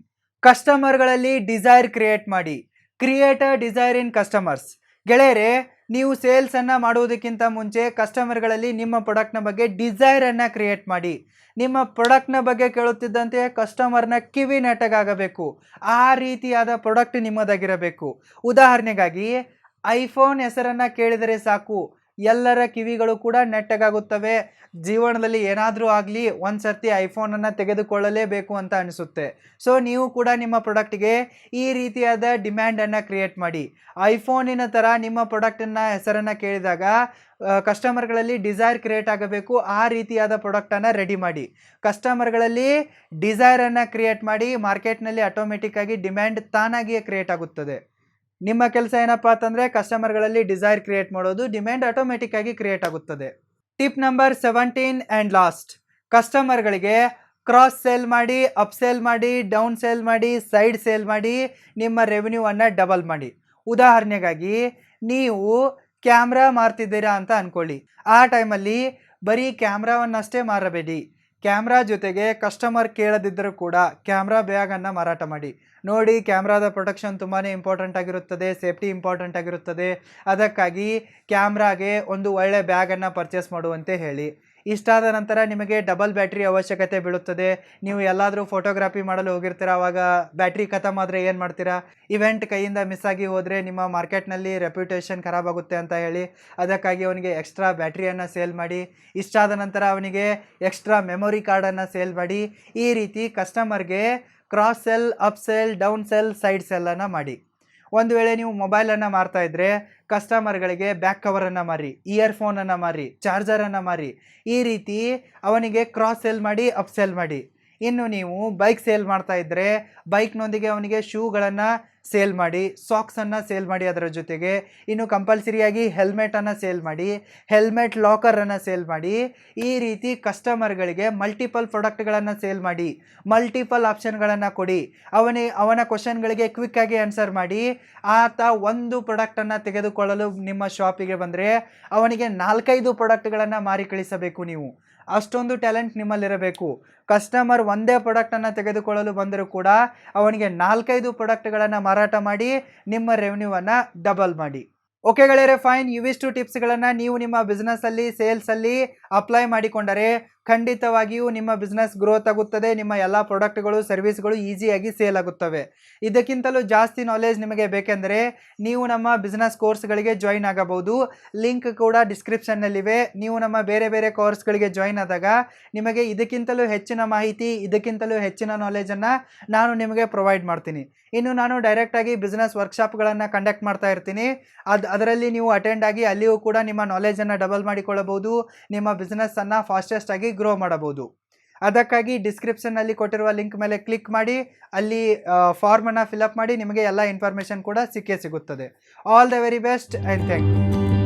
ಕಸ್ಟಮರ್ಗಳಲ್ಲಿ ಡಿಸೈರ್ ಕ್ರಿಯೇಟ್ ಮಾಡಿ. Create a desire in customers. ಗೆಳೆಯರೆ, ನೀವು ಸೇಲ್ಸನ್ನು ಮಾಡುವುದಕ್ಕಿಂತ ಮುಂಚೆ ಕಸ್ಟಮರ್ಗಳಲ್ಲಿ ನಿಮ್ಮ ಪ್ರಾಡಕ್ಟ್ನ ಬಗ್ಗೆ ಡಿಸೈರನ್ನು ಕ್ರಿಯೇಟ್ ಮಾಡಿ. ನಿಮ್ಮ ಪ್ರಾಡಕ್ಟ್ನ ಬಗ್ಗೆ ಕೇಳುತ್ತಿದ್ದಂತೆ ಕಸ್ಟಮರ್ನ ಕಿವಿ ನೆಟ್ಟಗಾಗಬೇಕು. ಆ ರೀತಿಯಾದ ಪ್ರಾಡಕ್ಟ್ ನಿಮ್ಮದಾಗಿರಬೇಕು. ಉದಾಹರಣೆಗಾಗಿ, ಐಫೋನ್ ಹೆಸರನ್ನು ಕೇಳಿದರೆ ಸಾಕು, ಎಲ್ಲರ ಕಿವಿಗಳು ಕೂಡ ನೆಟ್ಟಗಾಗುತ್ತವೆ. ಜೀವನದಲ್ಲಿ ಏನಾದರೂ ಆಗಲಿ ಒಂದು ಸರ್ತಿ ಐಫೋನನ್ನು ತೆಗೆದುಕೊಳ್ಳಲೇಬೇಕು ಅಂತ ಅನಿಸುತ್ತೆ. ಸೊ ನೀವು ಕೂಡ ನಿಮ್ಮ ಪ್ರಾಡಕ್ಟ್ಗೆ ಈ ರೀತಿಯಾದ ಡಿಮ್ಯಾಂಡನ್ನು ಕ್ರಿಯೇಟ್ ಮಾಡಿ. ಐಫೋನಿನ ಥರ ನಿಮ್ಮ ಪ್ರಾಡಕ್ಟನ್ನು ಹೆಸರನ್ನು ಕೇಳಿದಾಗ ಕಸ್ಟಮರ್ಗಳಲ್ಲಿ ಡಿಸೈರ್ ಕ್ರಿಯೇಟ್ ಆಗಬೇಕು. ಆ ರೀತಿಯಾದ ಪ್ರಾಡಕ್ಟನ್ನು ರೆಡಿ ಮಾಡಿ. ಕಸ್ಟಮರ್ಗಳಲ್ಲಿ ಡಿಸೈರನ್ನು ಕ್ರಿಯೇಟ್ ಮಾಡಿ. ಮಾರ್ಕೆಟ್ನಲ್ಲಿ ಆಟೋಮೆಟಿಕ್ಕಾಗಿ ಡಿಮ್ಯಾಂಡ್ ತಾನಾಗಿಯೇ ಕ್ರಿಯೇಟ್ ಆಗುತ್ತದೆ. ನಿಮ್ಮ ಕೆಲಸ ಏನಪ್ಪ ಅಂತಂದರೆ ಕಸ್ಟಮರ್ಗಳಲ್ಲಿ ಡಿಸೈರ್ ಕ್ರಿಯೇಟ್ ಮಾಡೋದು, ಡಿಮ್ಯಾಂಡ್ ಆಟೋಮೆಟಿಕ್ ಆಗಿ ಕ್ರಿಯೇಟ್ ಆಗುತ್ತದೆ. ಟಿಪ್ ನಂಬರ್ 17 ಆ್ಯಂಡ್ ಲಾಸ್ಟ್, ಕಸ್ಟಮರ್ಗಳಿಗೆ ಕ್ರಾಸ್ ಸೇಲ್ ಮಾಡಿ, ಅಪ್ ಸೇಲ್ ಮಾಡಿ, ಡೌನ್ ಸೇಲ್ ಮಾಡಿ, ಸೈಡ್ ಸೇಲ್ ಮಾಡಿ, ನಿಮ್ಮ ರೆವೆನ್ಯೂವನ್ನು ಡಬಲ್ ಮಾಡಿ. ಉದಾಹರಣೆಗಾಗಿ, ನೀವು ಕ್ಯಾಮ್ರಾ ಮಾರ್ತಿದ್ದೀರಾ ಅಂತ ಅಂದ್ಕೊಳ್ಳಿ. ಆ ಟೈಮಲ್ಲಿ ಬರೀ ಕ್ಯಾಮ್ರಾವನ್ನಷ್ಟೇ ಮಾರಬೇಡಿ. ಕ್ಯಾಮ್ರಾ ಜೊತೆಗೆ ಕಸ್ಟಮರ್ ಕೇಳದಿದ್ದರೂ ಕೂಡ ಕ್ಯಾಮ್ರಾ ಬ್ಯಾಗನ್ನು ಮಾರಾಟ ಮಾಡಿ. ನೋಡಿ, ಕ್ಯಾಮ್ರಾದ ಪ್ರೊಟೆಕ್ಷನ್ ತುಂಬಾ ಇಂಪಾರ್ಟೆಂಟ್ ಆಗಿರುತ್ತದೆ, ಸೇಫ್ಟಿ ಇಂಪಾರ್ಟೆಂಟ್ ಆಗಿರುತ್ತದೆ. ಅದಕ್ಕಾಗಿ ಕ್ಯಾಮ್ರಾಗೆ ಒಂದು ಒಳ್ಳೆ ಬ್ಯಾಗನ್ನು ಪರ್ಚೇಸ್ ಮಾಡುವಂತೆ ಹೇಳಿ. ಇಷ್ಟಾದ ನಂತರ ನಿಮಗೆ ಡಬಲ್ ಬ್ಯಾಟ್ರಿ ಅವಶ್ಯಕತೆ ಬೀಳುತ್ತದೆ. ನೀವು ಎಲ್ಲಾದರೂ ಫೋಟೋಗ್ರಫಿ ಮಾಡಲು ಹೋಗಿರ್ತೀರ, ಆವಾಗ ಬ್ಯಾಟ್ರಿ ಖತಮ್ ಆದರೆ ಏನು ಮಾಡ್ತೀರಾ? ಇವೆಂಟ್ ಕೈಯಿಂದ ಮಿಸ್ ಆಗಿ ಹೋದರೆ ನಿಮ್ಮ ಮಾರ್ಕೆಟ್ನಲ್ಲಿ ರೆಪ್ಯುಟೇಷನ್ ಖರಾಬಾಗುತ್ತೆ ಅಂತ ಹೇಳಿ ಅದಕ್ಕಾಗಿ ಅವನಿಗೆ ಎಕ್ಸ್ಟ್ರಾ ಬ್ಯಾಟ್ರಿಯನ್ನು ಸೇಲ್ ಮಾಡಿ. ಇಷ್ಟಾದ ನಂತರ ಅವನಿಗೆ ಎಕ್ಸ್ಟ್ರಾ ಮೆಮೊರಿ ಕಾರ್ಡನ್ನು ಸೇಲ್ ಮಾಡಿ. ಈ ರೀತಿ ಕಸ್ಟಮರ್ಗೆ cross sell, up sell, down sell, side ಸೆಲ್ಲನ್ನು ಮಾಡಿ. ಒಂದು ವೇಳೆ ನೀವು ಮೊಬೈಲನ್ನು ಮಾರ್ತಾ ಇದ್ದರೆ ಕಸ್ಟಮರ್ಗಳಿಗೆ ಬ್ಯಾಕ್ ಕವರನ್ನು ಮಾರಿ, ಇಯರ್ಫೋನನ್ನು ಮಾರಿ, ಚಾರ್ಜರನ್ನು ಮಾರಿ. ಈ ರೀತಿ ಅವನಿಗೆ ಕ್ರಾಸ್ ಸೇಲ್ ಮಾಡಿ, ಅಪ್ ಸೇಲ್ ಮಾಡಿ. ಇನ್ನು ನೀವು ಬೈಕ್ ಸೇಲ್ ಮಾಡ್ತಾ ಇದ್ದರೆ ಬೈಕ್ನೊಂದಿಗೆ ಅವನಿಗೆ ಶೂಗಳನ್ನು ಸೇಲ್ ಮಾಡಿ, ಸಾಕ್ಸನ್ನು ಸೇಲ್ ಮಾಡಿ. ಅದರ ಜೊತೆಗೆ ಇನ್ನು ಕಂಪಲ್ಸರಿಯಾಗಿ ಹೆಲ್ಮೆಟನ್ನು ಸೇಲ್ ಮಾಡಿ, ಹೆಲ್ಮೆಟ್ ಲಾಕರನ್ನು ಸೇಲ್ ಮಾಡಿ. ಈ ರೀತಿ ಕಸ್ಟಮರ್ಗಳಿಗೆ ಮಲ್ಟಿಪಲ್ ಪ್ರಾಡಕ್ಟ್ಗಳನ್ನು ಸೇಲ್ ಮಾಡಿ, ಮಲ್ಟಿಪಲ್ ಆಪ್ಷನ್ಗಳನ್ನು ಕೊಡಿ. ಅವನ ಕ್ವಶನ್ಗಳಿಗೆ ಕ್ವಿಕ್ಕಾಗಿ ಆನ್ಸರ್ ಮಾಡಿ. ಆತ ಒಂದು ಪ್ರಾಡಕ್ಟನ್ನು ತೆಗೆದುಕೊಳ್ಳಲು ನಿಮ್ಮ ಶಾಪಿಗೆ ಬಂದರೆ ಅವನಿಗೆ 4-5 ಪ್ರಾಡಕ್ಟ್ಗಳನ್ನು ಮಾರಿ ಕಳಿಸಬೇಕು ನೀವು. ಅಷ್ಟೊಂದು ಟ್ಯಾಲೆಂಟ್ ನಿಮ್ಮಲ್ಲಿರಬೇಕು. ಕಸ್ಟಮರ್ ಒಂದೇ ಪ್ರಾಡಕ್ಟನ್ನು ತೆಗೆದುಕೊಳ್ಳಲು ಬಂದರೂ ಕೂಡ ಅವನಿಗೆ 4-5 ಪ್ರಾಡಕ್ಟ್ಗಳನ್ನು ಮಾರಾಟ ಮಾಡಿ ನಿಮ್ಮ ರೆವೆನ್ಯೂವನ್ನು ಡಬಲ್ ಮಾಡಿ. ಓಕೆ ಗೆಳೆಯರೆ, ಫೈನ್. ಇವಿಷ್ಟು ಟಿಪ್ಸ್ಗಳನ್ನು ನೀವು ನಿಮ್ಮ ಬಿಸ್ನೆಸ್ಸಲ್ಲಿ, ಸೇಲ್ಸಲ್ಲಿ ಅಪ್ಲೈ ಮಾಡಿಕೊಂಡರೆ ಖಂಡಿತವಾಗಿಯೂ ನಿಮ್ಮ ಬಿಸ್ನೆಸ್ ಗ್ರೋತ್ ಆಗುತ್ತದೆ. ನಿಮ್ಮ ಎಲ್ಲ ಪ್ರಾಡಕ್ಟ್ಗಳು, ಸರ್ವಿಸ್ಗಳು ಈಸಿಯಾಗಿ ಸೇಲ್ ಆಗುತ್ತವೆ. ಇದಕ್ಕಿಂತಲೂ ಜಾಸ್ತಿ ನಾಲೆಜ್ ನಿಮಗೆ ಬೇಕೆಂದರೆ ನೀವು ನಮ್ಮ ಬಿಸ್ನೆಸ್ ಕೋರ್ಸ್ಗಳಿಗೆ ಜಾಯಿನ್ ಆಗಬಹುದು. ಲಿಂಕ್ ಕೂಡ ಡಿಸ್ಕ್ರಿಪ್ಷನ್ನಲ್ಲಿವೆ. ನೀವು ನಮ್ಮ ಬೇರೆ ಬೇರೆ ಕೋರ್ಸ್ಗಳಿಗೆ ಜಾಯಿನ್ ಆದಾಗ ನಿಮಗೆ ಇದಕ್ಕಿಂತಲೂ ಹೆಚ್ಚಿನ ಮಾಹಿತಿ, ಇದಕ್ಕಿಂತಲೂ ಹೆಚ್ಚಿನ ನಾಲೆಜನ್ನು ನಾನು ನಿಮಗೆ ಪ್ರೊವೈಡ್ ಮಾಡ್ತೀನಿ. ಇನ್ನು ನಾನು ಡೈರೆಕ್ಟಾಗಿ ಬಿಸ್ನೆಸ್ ವರ್ಕ್ಶಾಪ್ಗಳನ್ನು ಕಂಡಕ್ಟ್ ಮಾಡ್ತಾ ಇರ್ತೀನಿ. ಅದರಲ್ಲಿ ನೀವು ಅಟೆಂಡ್ ಆಗಿ ಅಲ್ಲಿಯೂ ಕೂಡ ನಿಮ್ಮ ನಾಲೆಜನ್ನು ಡಬಲ್ ಮಾಡಿಕೊಳ್ಳಬಹುದು. ನಿಮ್ಮ ಬಿಸ್ನೆಸ್ಸನ್ನು ಫಾಸ್ಟೆಸ್ಟ್ ಆಗಿ ಗ್ರೋ ಮಾಡಬಹುದು. ಅದಕ್ಕಾಗಿ ಡಿಸ್ಕ್ರಿಪ್ಷನ್ನಲ್ಲಿ ಕೊಟ್ಟಿರುವ ಲಿಂಕ್ ಮೇಲೆ ಕ್ಲಿಕ್ ಮಾಡಿ, ಅಲ್ಲಿ ಫಾರ್ಮನ್ನು ಫಿಲಪ್ ಮಾಡಿ. ನಿಮಗೆ ಎಲ್ಲ ಇನ್ಫಾರ್ಮೇಷನ್ ಕೂಡ ಸಿಕ್ಕೇ ಸಿಗುತ್ತದೆ. All the very best and thank you.